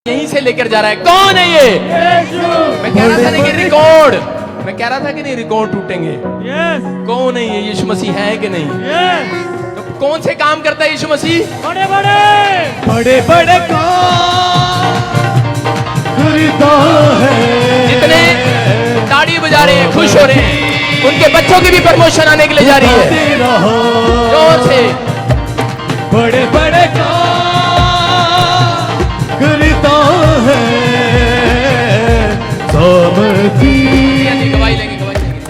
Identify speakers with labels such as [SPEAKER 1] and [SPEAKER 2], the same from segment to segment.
[SPEAKER 1] यहीं से लेकर जा रहा है। कौन है ये? मैं कह रहा था नहीं कि रिकॉर्ड, मैं कह रहा था कि नहीं रिकॉर्ड टूटेंगे। कौन है ये? यीशु मसीह है कि नहीं? तो कौन से काम करता है यीशु मसीह?
[SPEAKER 2] बड़े बड़े
[SPEAKER 3] बड़े बड़े काम करता है।
[SPEAKER 1] जितने ताड़ी बजा रहे हैं, खुश हो रहे हैं, उनके बच्चों की भी प्रमोशन आने के लिए जा रही है। जोर से
[SPEAKER 3] बड़े बड़े काम करता है। सामर्थी
[SPEAKER 1] गवाही लेंगे, गवाही लेंगे।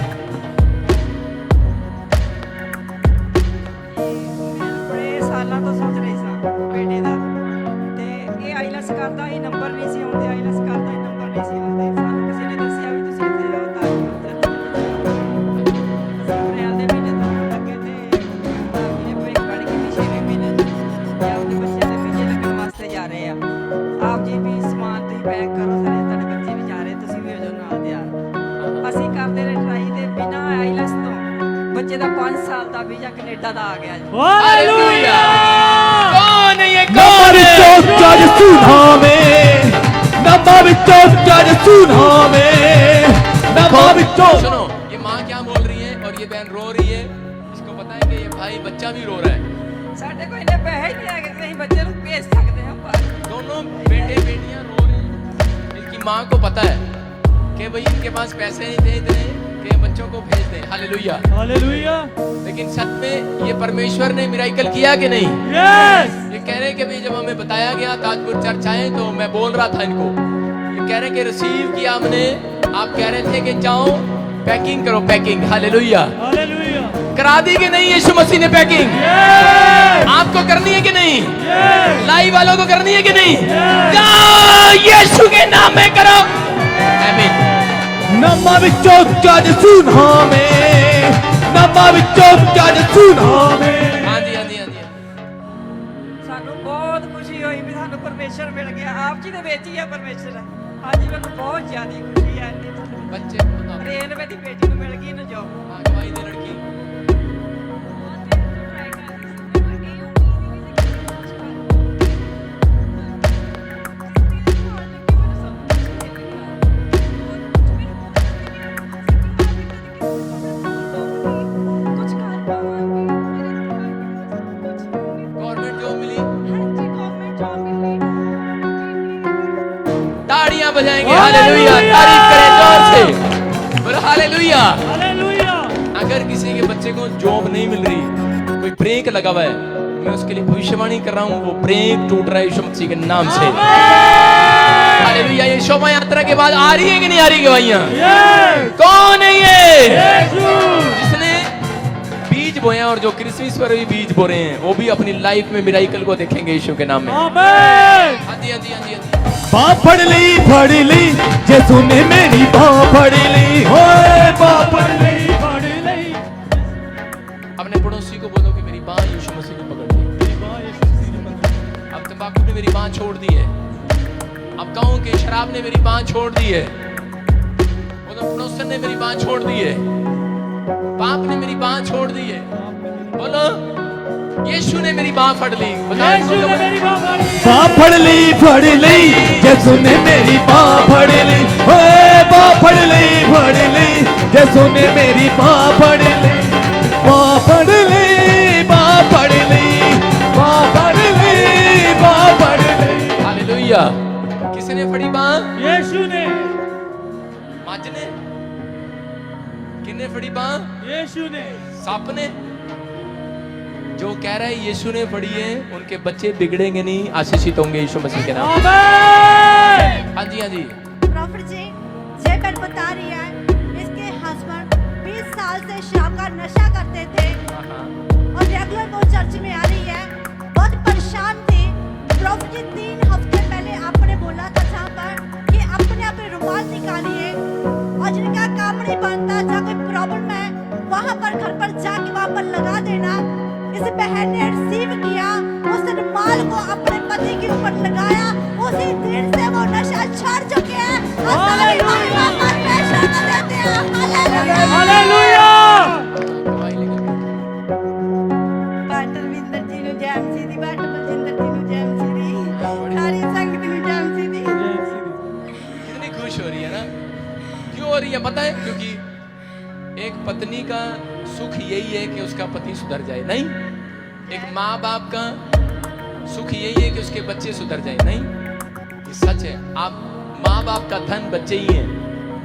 [SPEAKER 4] बड़े सालों तो सोच रही सा बेटे दा ते ये आईलेट्स करदा ही नंबर नहीं सी आउंदे, आईलेट्स करदा ही नंबर नहीं सी आउंदे। सानू किसी ने दस्सिया भी तुसीं इत्थे हो तां अप्रैल दे महीने तो लगे ते ये कोई गाड़ी की 6वें महीने ते अपने बच्चे दे वीजे लगन वास्ते जा रहे हैं। आप जी भी समान तुसीं पैक करो, सारे तुहाडे बच्चे भी जा रहे, तुसीं भी हो जाओ नाल तैयार। ਅਸੀਂ ਕਰਦੇ ਰਹੇ ਟਰਾਈ ਦੇ ਬਿਨਾ ਆਈਲੈਟਸ ਤੋਂ ਬੱਚੇ ਦਾ 5 ਸਾਲ ਦਾ ਵੀਜ਼ਾ ਕੈਨੇਡਾ ਦਾ ਆ ਗਿਆ ਜੀ।
[SPEAKER 1] हालेलुया। कौन है ये? कौन
[SPEAKER 3] नंबर
[SPEAKER 1] है?
[SPEAKER 3] चौका सुना में, नंबर चौका सुना में, नंबर
[SPEAKER 1] सुनो, ये माँ क्या बोल रही है और ये बहन रो रही है। इसको पता है कि ये भाई बच्चा भी रो रहा है।
[SPEAKER 4] ਸਾਡੇ ਕੋਲ ਇੰਨੇ ਪੈਸੇ ਹੀ ਨਹੀਂ ਹੈਗੇ ਕਿ ਅਸੀਂ ਬੱਚੇ ਨੂੰ ਭੇਜ ਸਕਦੇ ਹਾਂ ਬਾਹਰ।
[SPEAKER 1] दोनों बेटे बेटियां रो रहे हैं। इनकी माँ को पता है कि भाई इनके पास पैसे नहीं थे इतने कि बच्चों को भेज दें। हालेलुया।
[SPEAKER 2] हालेलुया
[SPEAKER 1] लेकिन सच में ये परमेश्वर ने मिराइकल किया कि नहीं?
[SPEAKER 2] यस
[SPEAKER 1] ये कह रहे हैं कि भाई जब हमें बताया गया ताजपुर चर्च आए तो मैं बोल रहा था इनको, ये कह रहे हैं कि रिसीव किया हमने। आप कह रहे थे कि जाओ पैकिंग करो, पैकिंग। हालेलुया।
[SPEAKER 2] हालेलुया
[SPEAKER 1] करा दी कि नहीं यीशु मसीह ने पैकिंग? आपको करनी है कि नहीं? लाइव वालों को करनी है कि नहीं? जाओ यीशु के नाम में करो। आमीन।
[SPEAKER 3] नंबर चौका सुना में, नंबर चौका सुना में।
[SPEAKER 1] हाँ जी, हाँ जी, हाँ जी।
[SPEAKER 4] ਸਾਨੂੰ ਬਹੁਤ ਖੁਸ਼ੀ ਹੋਈ ਵੀ ਸਾਨੂੰ ਪਰਮੇਸ਼ਰ ਮਿਲ ਗਿਆ। ਆਪ ਜੀ ਦੇ ਵਿੱਚ ਹੀ ਆ ਪਰਮੇਸ਼ਰ। ਅੱਜ ਮੈਨੂੰ ਬਹੁਤ ਜ਼ਿਆਦਾ ਖੁਸ਼ੀ ਹੈ।
[SPEAKER 1] बच्चे बताओ।
[SPEAKER 4] ਰੇਲਵੇ ਦੀ ਬੇਟੀ ਨੂੰ ਮਿਲ ਗਈ ਨਾ ਜੋਬ।
[SPEAKER 1] हाँ, गवाही दे लड़की। गवर्नमेंट जॉब मिली, ताड़ियां बजाएंगे। हालेलुया। तारीफ करें जोर से, बोलो हालेलुया।
[SPEAKER 2] हालेलुया
[SPEAKER 1] अगर किसी के बच्चे को जॉब नहीं मिल रही, कोई ब्रेक लगा हुआ है, मैं उसके लिए भविष्यवाणी कर रहा हूँ, वो ब्रेक टूट रहा है यीशु मसीह के नाम से। हालेलुया। ये शोभा यात्रा के बाद आ रही है कि नहीं आ रही गवाहियां? कौन है ये? जिसने बीज बोए हैं और जो क्रिसमस पर भी बीज बो रहे हैं, वो भी अपनी लाइफ में मिराइकल को देखेंगे यीशु के नाम में।
[SPEAKER 2] आमीन
[SPEAKER 1] हाँ जी, हाँ जी, हाँ जी, हाँ जी।
[SPEAKER 3] बाँ फड़ ली जैसू ने मेरी बाँ फड़ ली, होए बाँ फड़ ली।
[SPEAKER 1] अपने पड़ोसी को बोलो कि मेरी बाँ यीशु मसीह ने पकड़ ली। अब तंबाकू ने मेरी बाँ छोड़ दी है। अब कहूं कि शराब ने मेरी बाँ छोड़ दी है। बोलो पड़ोसन ने मेरी बाँ छोड़ दी है। पाप ने मेरी बाँ छोड़ दी है। बोलो यीशु ने मेरी बाँ फड़ ली।
[SPEAKER 2] यीशु ने मेरी
[SPEAKER 3] बाँ फड़ ली जैसू ने मेरी बाँ फड़ ली, होए बाँ फड़ ली जैसू ने मेरी बाँ फड़ ली, बाँ फड़ ली, बाँ फड़ ली, बाँ फड़ ली, बाँ फड़ ली।
[SPEAKER 1] हालेलुया। किसने फड़ी बाँ?
[SPEAKER 2] यीशु ने
[SPEAKER 1] मज ने? किसने फड़ी बाँ?
[SPEAKER 2] यीशु ने
[SPEAKER 1] सांप ने? जो कह रहा है यीशु ने फड़ी है, उनके बच्चे बिगड़ेंगे नहीं, आशीषित होंगे यीशु मसीह के नाम।
[SPEAKER 2] आमीन
[SPEAKER 1] हाँ जी, हाँ जी।
[SPEAKER 5] प्रॉफिट जी ये बहन बता रही है इसके हस्बैंड 20 साल से शराब का नशा करते थे और रेगुलर वो चर्च में आ रही है, बहुत परेशान थी। प्रॉफिट जी 3 हफ्ते पहले आपने बोला था जहाँ पर कि अपने रुमाल निकालिए और जिनका काम नहीं बनता, जहाँ कोई प्रॉब्लम है वहाँ पर घर पर जाके वहाँ पर लगा देना। इस बहन ने रिसीव किया, उस रुमाल को अपने पति के ऊपर लगाया, उसी दिन से वो नशा छोड़ चुके हैं।
[SPEAKER 2] हालेलुया।
[SPEAKER 5] हालेलुया।
[SPEAKER 2] हालेलुया
[SPEAKER 1] गवाही लेकर।
[SPEAKER 5] पास्टर विंदर जी ਨੂੰ ਜੈਮ ਸੀ ਦੀ, ਪਾਸटर ਬਲਜਿੰਦਰ ਜੀ ਨੂੰ ਜੈਮ ਸੀ ਦੀ, ਸਾਰੀ ਸੰਗਤ ਨੂੰ ਜੈਮ ਸੀ ਦੀ।
[SPEAKER 1] रही है पता है, क्योंकि एक पत्नी का सुख यही है कि उसका पति सुधर जाए, नहीं? एक माँ बाप का सुख यही है कि उसके बच्चे सुधर जाए, नहीं? ये सच है। आप माँ बाप का धन बच्चे ही हैं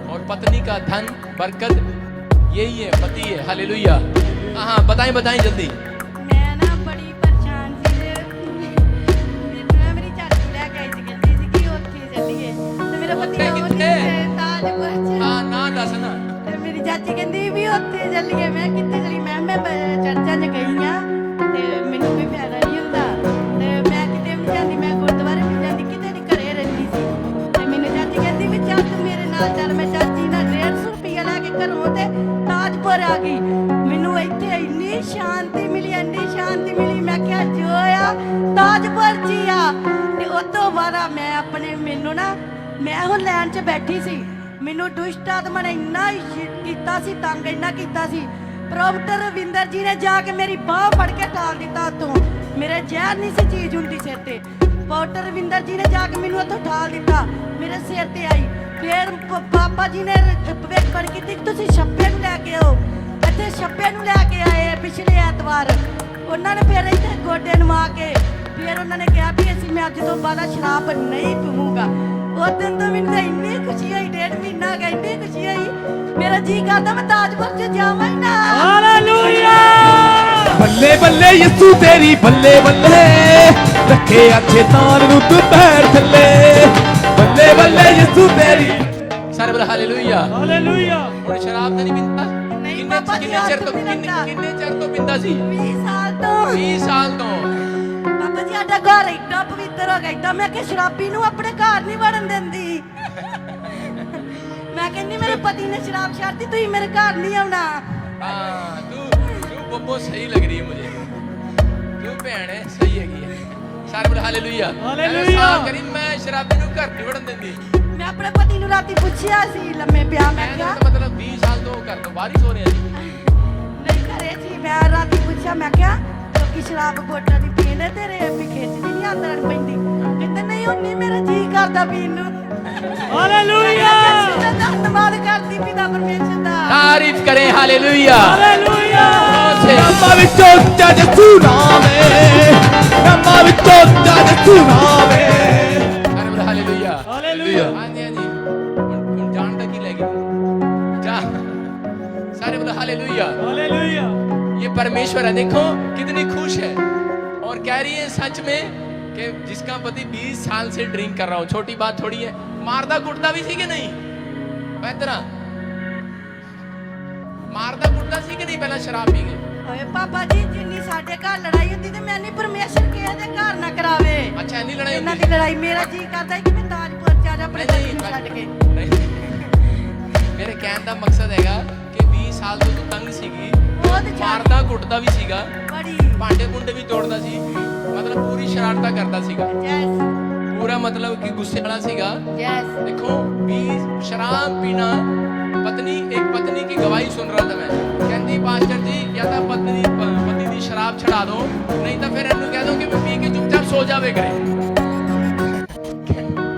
[SPEAKER 1] और पत्नी का धन बरकत यही है, पति है। हालेलुया। हाँ बताएं बताएं जल्दी।
[SPEAKER 5] मैं ना बड़ी परेशान सी ते ਮੈਨੂੰ ਨਾ ਮੇਰੀ ਚਾਚੀ ਲੈ ਕੇ ਆਈ ਸੀ, ਕਹਿੰਦੀ ਸੀ ਕਿ ਉੱਥੇ ਚੱਲੀਏ ਤੇ ਮੇਰਾ ਪਤੀ
[SPEAKER 1] ਉੱਥੇ
[SPEAKER 5] ਉਹ
[SPEAKER 1] ਕਿੱਥੇ?
[SPEAKER 5] ਤਾਜਪੁਰ ਚ।
[SPEAKER 1] हाँ ना दसना।
[SPEAKER 5] ਤੇ ਮੇਰੀ ਚਾਚੀ ਕਹਿੰਦੀ ਵੀ ਉੱਥੇ ਚੱਲੀਏ। ਮੈਂ ਕਿੱਥੇ ਚੱਲੀ? ਮੈਂ ਚਰਚਾਂ 'ਚ ਗਈ ਆ ਤੇ ਮੈਨੂੰ ਕੋਈ ਫਾਇਦਾ ਨਹੀਂ ਹੁੰਦਾ ਤੇ ਮੈਂ ਕਿਤੇ ਵੀ ਜਾਂਦੀ, ਮੈਂ ਗੁਰਦੁਆਰੇ ਵੀ ਜਾਂਦੀ, ਕਿਤੇ ਨਹੀਂ, ਘਰੇ ਰਹਿੰਦੀ ਸੀ। ਤੇ ਮੈਨੂੰ ਚਾਚੀ ਕਹਿੰਦੀ ਵੀ ਚੱਲ ਤੂੰ ਮੇਰੇ ਨਾਲ ਚੱਲ। ਮੈਂ ਚਾਚੀ ਨਾਲ 150 ਰੁਪਇਆ ਲੈ ਕੇ ਘਰੋਂ ਤੇ ਤਾਜਪੁਰ ਆ ਗਈ। ਮੈਨੂੰ ਇੱਥੇ ਇੰਨੀ ਸ਼ਾਂਤੀ ਮਿਲੀ, ਇੰਨੀ ਸ਼ਾਂਤੀ ਮਿਲੀ। ਮੈਂ ਕਿਹਾ ਜੋ ਆ ਤਾਜਪੁਰ 'ਚ ਹੀ ਆ। ਤੇ ਉਸ ਤੋਂ ਬਾਅਦ ਮੈਂ ਆਪਣੇ ਮੈਨੂੰ ਨਾ ਮੈਂ ਹੁਣ ਲਾਈਨ 'ਚ ਬੈਠੀ ਸੀ, ਮੈਨੂੰ ਦੁਸ਼ਟ ਆਤਮਾ ਨੇ ਇੰਨਾ ਕੀਤਾ ਸੀ, ਤੰਗ ਇੰਨਾ ਕੀਤਾ ਸੀ। ਪ੍ਰੋਫੈਸਰ ਰਵਿੰਦਰ ਜੀ ਨੇ ਜਾ ਕੇ ਮੇਰੀ ਬਾਹ ਫੜ ਕੇ ਟਾਲ ਦਿੱਤਾ ਉੱਥੋਂ। ਮੇਰੇ ਜ਼ਹਿਰ ਨਹੀਂ ਸੀ ਚੀਜ਼ ਹੁੰਦੀ ਸਿਰ ਤੇ। ਪ੍ਰੋਫੈਸਰ ਰਵਿੰਦਰ ਜੀ ਨੇ ਜਾ ਕੇ ਮੈਨੂੰ ਉੱਥੋਂ ਠਾਲ ਦਿੱਤਾ, ਮੇਰੇ ਸਿਰ ਤੇ ਆਈ। ਫਿਰ ਪਾਪਾ ਜੀ ਨੇ ਭਵਿੱਖਬਾਣੀ ਕੀਤੀ ਕਿ ਤੁਸੀਂ ਛੱਪੇ ਨੂੰ ਲੈ ਕੇ ਆਓ। ਇੱਥੇ ਛੱਪੇ ਨੂੰ ਲੈ ਕੇ ਆਏ ਪਿਛਲੇ ਐਤਵਾਰ। ਉਹਨਾਂ ਨੇ ਫਿਰ ਇੱਥੇ ਗੋਡੇ ਨਵਾ ਕੇ ਫਿਰ ਉਹਨਾਂ ਨੇ ਕਿਹਾ ਵੀ ਅਸੀਂ ਮੈਂ ਅੱਜ ਤੋਂ ਬਾਅਦ ਸ਼ਰਾਬ ਨਹੀਂ ਪੀਵਾਂਗਾ। ਉਸ ਦਿਨ ਤੋਂ ਮੈਨੂੰ ਤਾਂ ਇੰਨੀ ਖੁਸ਼ੀ ਹੋਈ, 1.5 ਮਹੀਨਾ ਹੋ ਗਿਆ, ਇੰਨੀ ਖੁਸ਼ੀ ਹੋਈ। ਮੇਰਾ ਜੀ ਕਰਦਾ ਮੈਂ ਤਾਜਪੁਰ 'ਚ ਜਾਵਾਂ ਹੀ ਨਾ।
[SPEAKER 2] हालेलुया
[SPEAKER 3] ਬੱਲੇ ਬੱਲੇ ਯਿਸੂ ਤੇਰੀ ਬੱਲੇ ਬੱਲੇ, ਰੱਖੇ ਅੱਛੇ ਤਾਰ ਨੂੰ ਤੂੰ ਪੈਰ ਥੱਲੇ। ਬੱਲੇ ਬੱਲੇ ਯਿਸੂ ਤੇਰੀ।
[SPEAKER 1] सारे बोले हालेलुया।
[SPEAKER 2] हालेलुया
[SPEAKER 1] ਹੁਣ ਸ਼ਰਾਬ ਤਾਂ ਨਹੀਂ ਪੀਂਦਾ?
[SPEAKER 5] ਨਹੀਂ
[SPEAKER 1] ਕਿੰਨੇ
[SPEAKER 5] ਪਾਪਾ ਜੀ,
[SPEAKER 1] ਕਿੰਨੇ ਚਿਰ ਤੋਂ
[SPEAKER 5] ਹੱਥ ਵੀ ਲੱਗਦਾ।
[SPEAKER 1] ਕਿੰਨੇ ਚਿਰ ਤੋਂ ਪੀਂਦਾ ਸੀ?
[SPEAKER 5] 20 ਸਾਲ ਤੋਂ।
[SPEAKER 1] 20 ਸਾਲ ਤੋਂ।
[SPEAKER 5] ਪਾਪਾ ਜੀ ਸਾਡਾ ਘਰ ਏਡਾ ਪਵਿੱਤਰ ਹੋ ਗਿਆ, ਏਡਾ। ਮੈਂ ਕਿ ਸ਼ਰਾਬੀ ਨੂੰ ਆਪਣੇ ਘਰ ਨਹੀਂ ਵੜਨ ਦਿੰਦੀ। ਮੈਂ ਕਹਿੰਦੀ ਮੇਰੇ ਪਤੀ ਨੇ ਸ਼ਰਾਬ ਛੱਡਤੀ, ਤੁਸੀਂ ਮੇਰੇ ਘਰ ਨਹੀਂ ਆਉਣਾ।
[SPEAKER 1] हाँ तू बब्बो सही लग रही है मुझे, तू भैन है सही हैगी है। सारे बोले हालेलुया।
[SPEAKER 2] हालेलुया।
[SPEAKER 1] करी मैं शराबी ਨੂੰ ਘਰ ਨਹੀਂ ਵੜਨ ਦਿੰਦੀ।
[SPEAKER 5] ਮੈਂ ਆਪਣੇ ਪਤੀ ਨੂੰ ਰਾਤੀ ਪੁੱਛਿਆ ਸੀ, ਲੰਮੇ ਪਿਆ। ਮੈਂ
[SPEAKER 1] ਮੈਂ
[SPEAKER 5] ਕਿਹਾ
[SPEAKER 1] ਤਾਂ ਮਤਲਬ 20 ਸਾਲ ਤੋਂ ਘਰ ਤੋਂ ਬਾਹਰ ਹੀ ਸੋ ਰਿਹਾ ਸੀ।
[SPEAKER 5] ਨਹੀਂ ਘਰੇ ਸੀ। ਮੈਂ ਰਾਤੀ ਪੁੱਛਿਆ, ਮੈਂ ਕਿਹਾ ਲੋਕੀ ਸ਼ਰਾਬ ਬੋਟਾ ਦੀ ਪੀਂਦੇ, ਤੇਰੇ ਵੀ ਖਿੱਚਦੀ ਨਹੀਂ ਆਦਤ ਪੈਂਦੀ? ਕਹਿੰਦੇ ਨਹੀਂ ਹੁੰਨੀ, ਮੇਰਾ ਜੀ ਕਰਦਾ ਪੀਣ ਨੂੰ।
[SPEAKER 2] हालेलुया
[SPEAKER 5] ਧੰਨਵਾਦ ਕਰਦੀ ਪਿਤਾ ਪਰਮੇਸ਼ਰ ਦਾ।
[SPEAKER 1] तारीफ करें हालेलुया।
[SPEAKER 2] हालेलुया
[SPEAKER 3] ਨਾਮਾਂ ਵਿੱਚੋਂ ਉੱਚਾ ਯਿਸੂ ਨਾਮ ਏ, ਨਾਮਾਂ ਵਿੱਚੋਂ ਉੱਚਾ ਯਿਸੂ ਨਾਮ ਏ।
[SPEAKER 1] सारे बोले हालेलुया।
[SPEAKER 2] हालेलुया
[SPEAKER 1] हाँ जी हाँ जी। ਹੁਣ ਜਾਣ ਦਾ ਕੀ ਲੈ ਗਏ ਜਾ। सारे बोले हालेलुया।
[SPEAKER 2] हालेलुया
[SPEAKER 1] ये परमेश्वर है, देखो कितनी खुश है और कह रही है सच में कि जिसका पति 20 साल से ड्रिंक कर रहा हो, छोटी बात थोड़ी है। मारदा कुटदा भी सी कि नहीं? बेहतरा मारदा कुटदा सी कि नहीं पहला शराब पी के?
[SPEAKER 5] ਓਏ ਪਾਪਾ ਜੀ, ਜਿੰਨੀ ਸਾਡੇ ਘਰ ਲੜਾਈ ਹੁੰਦੀ ਤੇ ਮੈਂ ਨਹੀਂ ਪਰਮੇਸ਼ਰ ਕਿਸੇ ਦੇ ਘਰ ਨਾ ਕਰਾਵੇ।
[SPEAKER 1] अच्छा नहीं लड़ाई
[SPEAKER 5] ਇਹਨਾਂ
[SPEAKER 1] होती?
[SPEAKER 5] ਦੀ ਲੜਾਈ ਮੇਰਾ ਜੀ ਕਰਦਾ ਕਿ ਮੈਂ ਤਾਜਪੁਰ ਚ ਆਪਣੇ ਪਤੀ ਨੂੰ ਛੱਡ ਕੇ।
[SPEAKER 1] ਮੇਰੇ ਕਹਿਣ ਦਾ ਮਕਸਦ ਹੈਗਾ ਕਿ 20 ਸਾਲ ਤੋਂ ਤੂੰ ਤੰਗ ਸੀਗੀ,
[SPEAKER 5] ਬਹੁਤ ਜ਼ਿਆਦਾ।
[SPEAKER 1] ਮਾਰਦਾ ਕੁੱਟਦਾ ਵੀ ਸੀਗਾ,
[SPEAKER 5] ਬੜੀ
[SPEAKER 1] ਭਾਂਡੇ ਭੁੰਡੇ ਵੀ ਤੋੜਦਾ ਸੀ, ਮਤਲਬ ਪੂਰੀ ਸ਼ਰਾਰਤਾਂ ਕਰਦਾ ਸੀਗਾ,
[SPEAKER 5] ਯੈਸ
[SPEAKER 1] ਪੂਰਾ ਮਤਲਬ ਕਿ ਗੁੱਸੇ ਵਾਲਾ ਸੀਗਾ।
[SPEAKER 5] यस।
[SPEAKER 1] देखो 20 शराब पीना, पत्नी एक पत्नी की गवाही सुन रहा था मैं, कहती पास्टर जी या तो पति दी शराब छड़ा दो, नहीं तो फिर इन्हों कह दो कि मैं पी के चुपचाप सो जावे करे।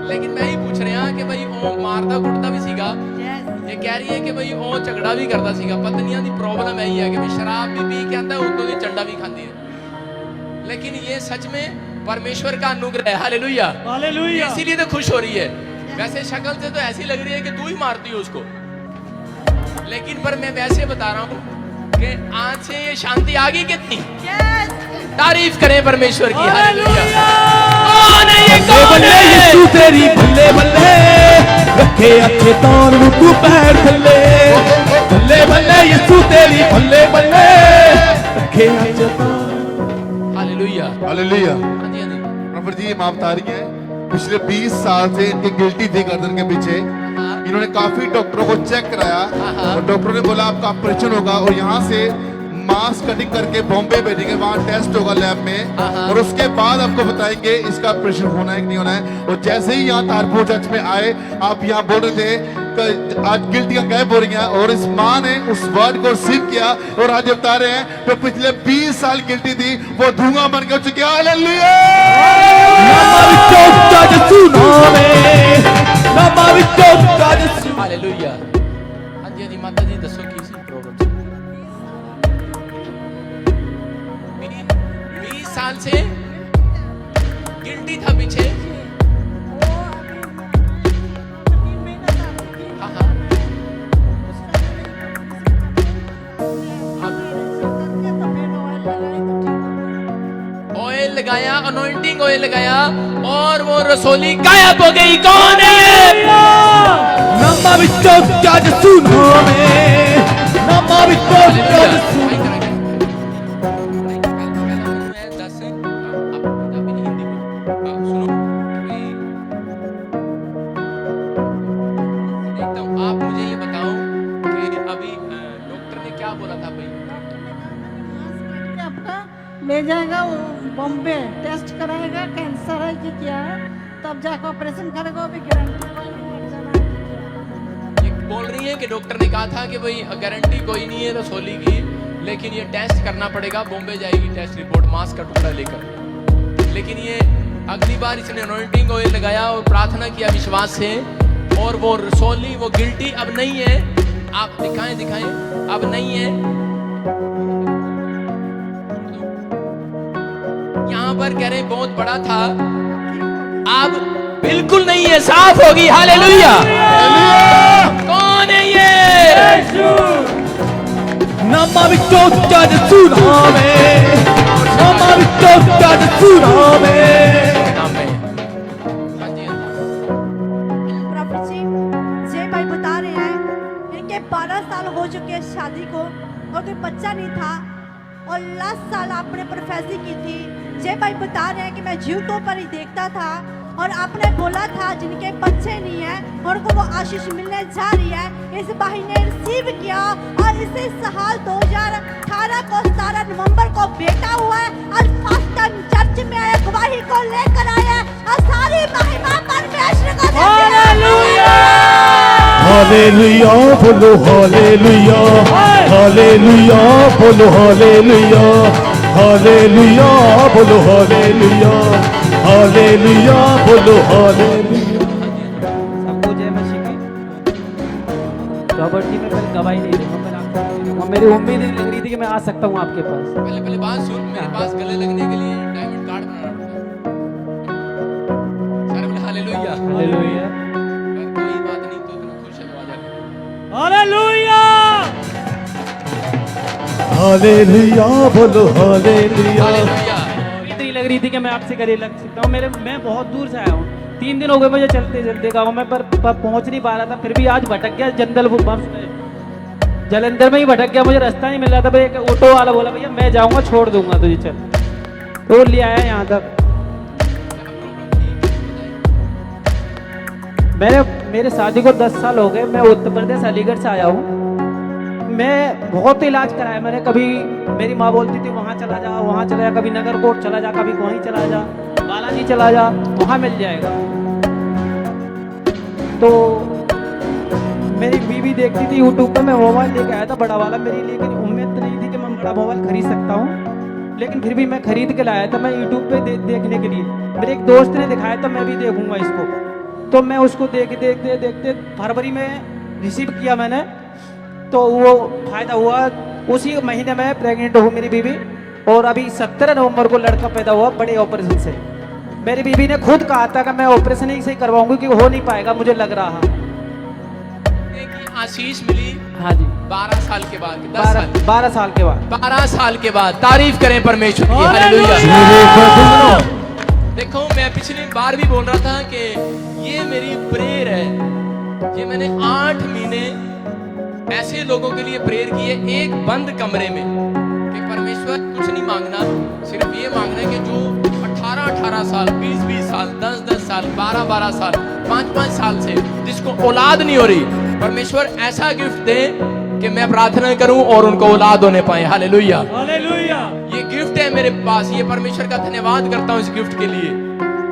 [SPEAKER 1] लेकिन मैं ही पूछ रहा कि भाई वो मारदा कुटदा भी सीगा,
[SPEAKER 5] यस।
[SPEAKER 1] ये कह रही है कि भाई वो झगड़ा भी करता सीगा। पत्नियां दी प्रॉब्लम यही है कि भाई शराब भी पी के आता है, उतों दी चंडा भी खाती है। लेकिन ये सच में परमेश्वर का अनुग्रह है। हालेलुया।
[SPEAKER 2] हालेलुया
[SPEAKER 1] इसीलिए तो खुश हो रही है। वैसे शक्ल से तो ऐसी लग रही है कि तू ही मारती हो उसको, लेकिन पर मैं वैसे बता रहा हूँ कि आज से ये शांति आ गई कितनी।
[SPEAKER 5] यस।
[SPEAKER 1] तारीफ करें परमेश्वर की। हालेलुया।
[SPEAKER 2] हालेलुया
[SPEAKER 1] कौन है ये?
[SPEAKER 3] ਬੱਲੇ
[SPEAKER 1] कौन
[SPEAKER 3] ਬੱਲੇ
[SPEAKER 1] है?
[SPEAKER 3] ਯਿਸੂ ਤੇਰੀ ਬੱਲੇ ਬੱਲੇ, ਰੱਖੇ ਅੱਛੇ ਤਾਰ ਨੂੰ ਤੂੰ ਪੈਰ ਥੱਲੇ। ਬੱਲੇ ਬੱਲੇ ਯਿਸੂ ਤੇਰੀ ਬੱਲੇ ਬੱਲੇ, ਰੱਖੇ ਅੱਛੇ ਤਾਰ।
[SPEAKER 1] हालेलुया।
[SPEAKER 6] हालेलुया।
[SPEAKER 1] हाँ जी हाँ जी।
[SPEAKER 6] प्रॉफिट जी ये माँ बता रही है पिछले 20 साल से इनके गिल्टी थी गर्दन के पीछे।
[SPEAKER 1] हाँ।
[SPEAKER 6] इन्होंने काफी डॉक्टरों को चेक कराया
[SPEAKER 1] हाँ।
[SPEAKER 6] और डॉक्टरों ने बोला आपका ऑपरेशन होगा और यहाँ से मांस कटिंग करके बॉम्बे भेजेंगे, वहाँ टेस्ट होगा लैब में
[SPEAKER 1] हाँ।
[SPEAKER 6] और उसके बाद आपको बताएंगे इसका ऑपरेशन होना है कि नहीं होना है। और जैसे ही यहाँ तारपुर चर्च में आए, आप यहाँ बोल रहे थे कि आज गिल्टियां गायब हो रही हैं और इस माँ ने उस वर्ड को रिसीव किया और आज बता रहे हैं जो पिछले 20 साल गिल्टी थी वो धुआं बन के उठ चुकी है। हालेलुया।
[SPEAKER 3] ਨਾਮਾਂ ਵਿੱਚੋਂ ਉੱਚਾ ਯਿਸੂ ਨਾਮ ਏ, ਨਾਮਾਂ ਵਿੱਚੋਂ ਉੱਚਾ ਯਿਸੂ।
[SPEAKER 1] हालेलुया। ऑयल लगाया और वो रसोली गायब हो गई। कौन है ये?
[SPEAKER 3] नामा विचों जज सुनावे, नामा विचों जज सुनावे।
[SPEAKER 1] आप मुझे ये बताओ कि अभी डॉक्टर ने क्या बोला था भाई?
[SPEAKER 7] आपका ले जाएगा वो बॉम्बे, टेस्ट कराएगा कैंसर है कि क्या है, तब जाकर ऑपरेशन करेगा। वो भी गारंटी
[SPEAKER 1] ये बोल रही है कि डॉक्टर ने कहा था कि भाई गारंटी कोई नहीं है रसोली की, लेकिन ये टेस्ट करना पड़ेगा। बॉम्बे जाएगी टेस्ट रिपोर्ट मांस का टुकड़ा लेकर। लेकिन ये अगली बार इसने अनॉइंटिंग ऑयल लगाया और प्रार्थना किया विश्वास से, और वो रसोली वो गिल्टी अब नहीं है। आप दिखाएं दिखाएं, अब नहीं है। यहाँ पर कह रहे बहुत बड़ा था, अब बिल्कुल नहीं है, साफ होगी। हालेलुया। कौन है ये?
[SPEAKER 3] नामा विचों जज सुनावे, नामा विचों जज सुनावे।
[SPEAKER 1] नाम में हाँ जी, हाँ जी।
[SPEAKER 5] प्रॉफिट जी, जय भाई बता रहे हैं इनके 12 साल हो चुके हैं शादी को और कोई बच्चा नहीं था, और लास्ट साल आपने प्रोफेसी की थी। जय भाई बता रहे हैं कि मैं यूट्यूब पर ही देखता था और आपने बोला था जिनके बच्चे नहीं है उनको वो आशीष मिलने जा रही है। इस भाई ने रिसीव किया और इसी साल 2018 को 17 नवंबर को बेटा हुआ है और फर्स्ट टाइम चर्च में आए, गवाही को लेकर आए और सारी महिमा परमेश्वर को देते हैं।
[SPEAKER 3] हालेलुया बोलो हालेलुया, हालेलुया बोलो हालेलुया, हालेलुया बोलो हालेलुया, हालेलुया बोलो हालेलुया।
[SPEAKER 2] सबको जय मसीह की। रॉबर्ट जी मैं कल गवाही नहीं दूंगा, कल आपको गवाही दूंगा। मेरी उम्मीद नहीं लग रही थी कि मैं आ सकता हूँ आपके पास।
[SPEAKER 1] पहले पहले बात सुन, मेरे पास गले लगने के लिए डायमंड कार्ड बनाना पड़ता है। सारे बोले हालेलुया।
[SPEAKER 2] हालेलुया।
[SPEAKER 1] अगर कोई बात नहीं तो इतना खुश है तो आ जा।
[SPEAKER 2] हालेलुया।
[SPEAKER 3] हालेलुया बोलो हालेलुया।
[SPEAKER 1] हालेलुया।
[SPEAKER 2] उम्मीद नहीं लग रही थी कि मैं आपसे गले लग सकता हूँ। मैं बहुत दूर से आया हूँ, 3 दिन हो गए मुझे चलते चलते गाँव में, पर पहुँच नहीं पा रहा था। फिर भी आज भटक गया जलंधर में ही भटक गया, मुझे रास्ता नहीं मिल रहा था। भाई एक ऑटो वाला बोला भैया मैं जाऊँगा, छोड़ दूंगा तुझे, चल, तो ले आया यहाँ तक। मेरे शादी को 10 साल हो गए। मैं उत्तर प्रदेश अलीगढ़ से आया हूँ। मैं बहुत इलाज कराया मैंने। कभी मेरी माँ बोलती थी वहाँ चला जा, वहाँ चला जा, कभी नगरकोट चला जा, कभी वहीं चला जा, बालाजी चला जा, वहाँ मिल जाएगा। तो मेरी बीवी देखती थी यूट्यूब पे, मैं मोबाइल लेके आया था बड़ा वाला। मेरी लेकिन उम्मीद नहीं थी कि मैं बड़ा मोबाइल खरीद सकता हूँ, लेकिन फिर भी मैं खरीद के लाया था। मैं यूट्यूब पे देखने के लिए, मेरे एक दोस्त ने दिखाया था, मैं भी देखूंगा इसको। तो मैं उसको देखते फरवरी में रिसीव किया मैंने, तो वो फायदा हुआ। उसी महीने में प्रेग्नेंट हुई मेरी बीवी, और अभी 17 नवंबर को लड़का पैदा हुआ बड़े ऑपरेशन से। मेरी बीवी ने खुद कहा था कि मैं ऑपरेशन ही से करवाऊंगी, कि हो नहीं पाएगा मुझे लग रहा।
[SPEAKER 1] आशीष मिली
[SPEAKER 2] हाँ जी,
[SPEAKER 1] 12 साल के बाद, 10 साल
[SPEAKER 2] 12 साल के बाद।
[SPEAKER 1] 12 साल के बाद। तारीफ करें परमेश्वर की। हालेलुया। देखो मैं पिछली बार भी बोल रहा था कि ये मेरी प्रेयर है। ये मैंने 8 महीने ऐसे लोगों के लिए प्रेयर की है, एक बंद कमरे में, कि परमेश्वर कुछ नहीं मांगना, सिर्फ ये मांगना है कि जो 18 साल, 20 साल, 10 साल, 12 साल, 5 साल से जिसको औलाद नहीं हो रही, परमेश्वर ऐसा गिफ्ट दे कि मैं प्रार्थना करूं और उनको औलाद होने पाए। हालेलुया।
[SPEAKER 2] हालेलुया।
[SPEAKER 1] ये गिफ्ट है मेरे पास। ये परमेश्वर का धन्यवाद करता हूं इस गिफ्ट के लिए।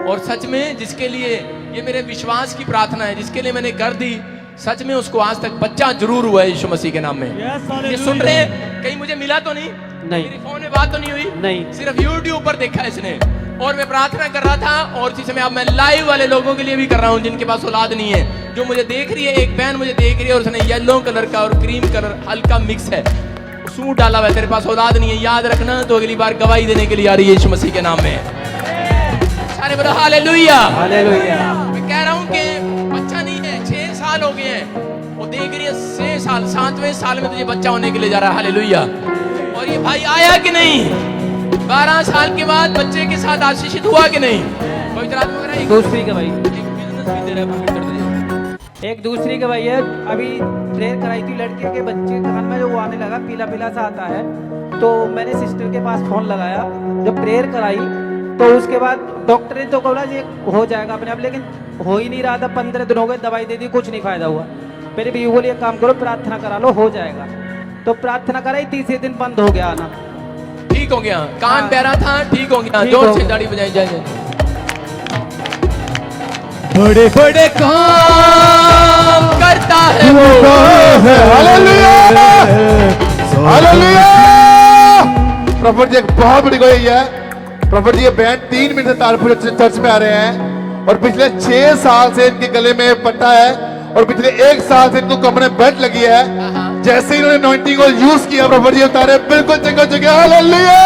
[SPEAKER 1] और सच में जिसके लिए ये मेरे विश्वास की प्रार्थना है, जिसके लिए मैंने कर दी, सच में उसको आज तक बच्चा जरूर हुआ है यीशु मसीह के नाम में। ये सुन रहे हैं, कहीं मुझे मिला तो नहीं, मेरी फोन में बात तो नहीं हुई,
[SPEAKER 2] नहीं,
[SPEAKER 1] सिर्फ यूट्यूब पर देखा इसने। और मैं प्रार्थना कर रहा था, और इसी समय अब मैं लाइव वाले लोगों के लिए भी कर रहा हूँ जिनके पास औलाद नहीं है, जो मुझे देख रही है। एक बहन मुझे देख रही है और उसने येलो कलर का और क्रीम कलर हल्का मिक्स है सूट डाला हुआ है, तेरे पास औलाद नहीं है, याद रखना, तो अगली बार गवाही देने के लिए आ रही है यीशु मसीह के नाम में। सारे बोलो हालेलुया।
[SPEAKER 2] हालेलुया।
[SPEAKER 1] मैं कह रहा हूँ कि बच्चा नहीं है, 6 साल हो गए हैं, वो देख रही है 6 साल, 7वें साल में तुझे बच्चा होने के लिए जा रहा है। हालेलुया। और ये भाई आया कि नहीं? 12 साल के बाद बच्चे के साथ आशीषित हुआ कि नहीं? पवित्र आत्मा कह रहा है एक
[SPEAKER 2] दूसरी गवाही
[SPEAKER 1] बिजनेस भी दे रहा है पवित्र दे।
[SPEAKER 2] एक दूसरी गवाही है, अभी प्रेयर कराई थी लड़के के बच्चे के कान में जो वो आने लगा पीला पीला सा आता है, तो मैंने सिस्टर के पास फोन लगाया, जब प्रेयर कराई तो उसके बाद डॉक्टर ने तो बोला ये हो जाएगा अपने आप, लेकिन हो ही नहीं रहा था। 15 दिन हो गए, दवाई दे दी, कुछ नहीं फायदा हुआ। मेरे भी बोले एक काम करो प्रार्थना करा लो, हो जाएगा। तो प्रार्थना कराई, तीसरे दिन बंद हो गया आना।
[SPEAKER 1] ठीक हो गया, कान
[SPEAKER 2] हाँ।
[SPEAKER 1] प्यारा था, ठीक हो गया।
[SPEAKER 2] ठीक
[SPEAKER 1] जोर
[SPEAKER 2] हो
[SPEAKER 1] से
[SPEAKER 2] गया।
[SPEAKER 1] ताड़ी बजाई जाए।
[SPEAKER 3] बड़े बड़े
[SPEAKER 1] काम करता है वो।
[SPEAKER 6] हालेलुया! प्रॉफिट जी एक बहुत बड़ी गवाही है। प्रॉफिट जी ये बैंड 3 मिनट से तारपुर चर्च में आ रहे हैं और पिछले 6 साल से इनके गले में पट्टा है और पिछले 1 साल से इनको कमरे में बेल्ट लगी है। जैसे ही इन्होंने अनॉइंटिंग को यूज किया, प्रॉफिट जी उतारे बिल्कुल जगह। हालेलुया!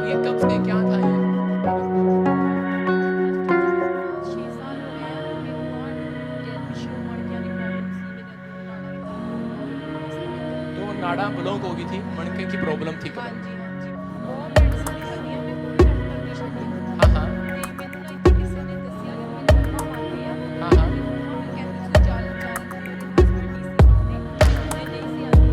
[SPEAKER 1] ये कब से क्या था ये?
[SPEAKER 8] 6 साल हो गए हैं मेरे को विष्णु मणकियां की प्रॉब्लम सी मेरे
[SPEAKER 1] तो नाड़ा ब्लॉक हो गई थी, मणके की प्रॉब्लम थी
[SPEAKER 8] हाँ
[SPEAKER 1] कब?
[SPEAKER 8] जी वो मेडिसिन खाती है मैं कोई डॉक्टर नहीं छड्डी
[SPEAKER 1] हाँ हाँ
[SPEAKER 8] ਤੇ ਮੈਨੂੰ ਨਾ ਇੱਥੇ ਕਿਸੇ ਨੇ ਦੱਸਿਆ ਕਿ ਮੇਰੇ ਮੰਮਾ ਮੰਨਦੇ ਆ
[SPEAKER 1] हाँ हाँ
[SPEAKER 8] ਮੰਮਾ ਕਹਿੰਦੇ ਸੀ ਚੱਲ ਹਸਪੀਟਲ ਨੇ ਮੈਂ ਨਹੀਂ ਸੀ ਆਉਂਦੀ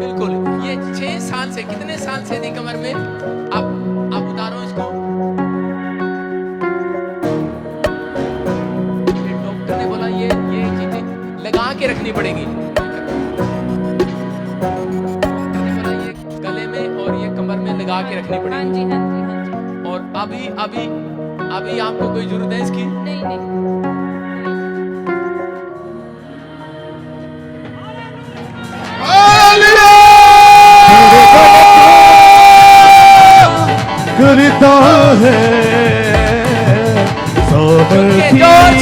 [SPEAKER 1] बिल्कुल। ये 6 साल से, कितने साल से थी कमर में? आप उतारो इसको। ये डॉक्टर ने बोला ये चीजें लगा के रखनी पड़ेगी। डॉक्टर ने बोला ये गले में और ये कमर में लगा के रखनी
[SPEAKER 8] हाँ
[SPEAKER 1] पड़ेगी।
[SPEAKER 8] जी हाँ जी हाँ जी
[SPEAKER 1] और अभी आपको कोई जरूरत है इसकी?
[SPEAKER 8] नहीं नहीं
[SPEAKER 3] करता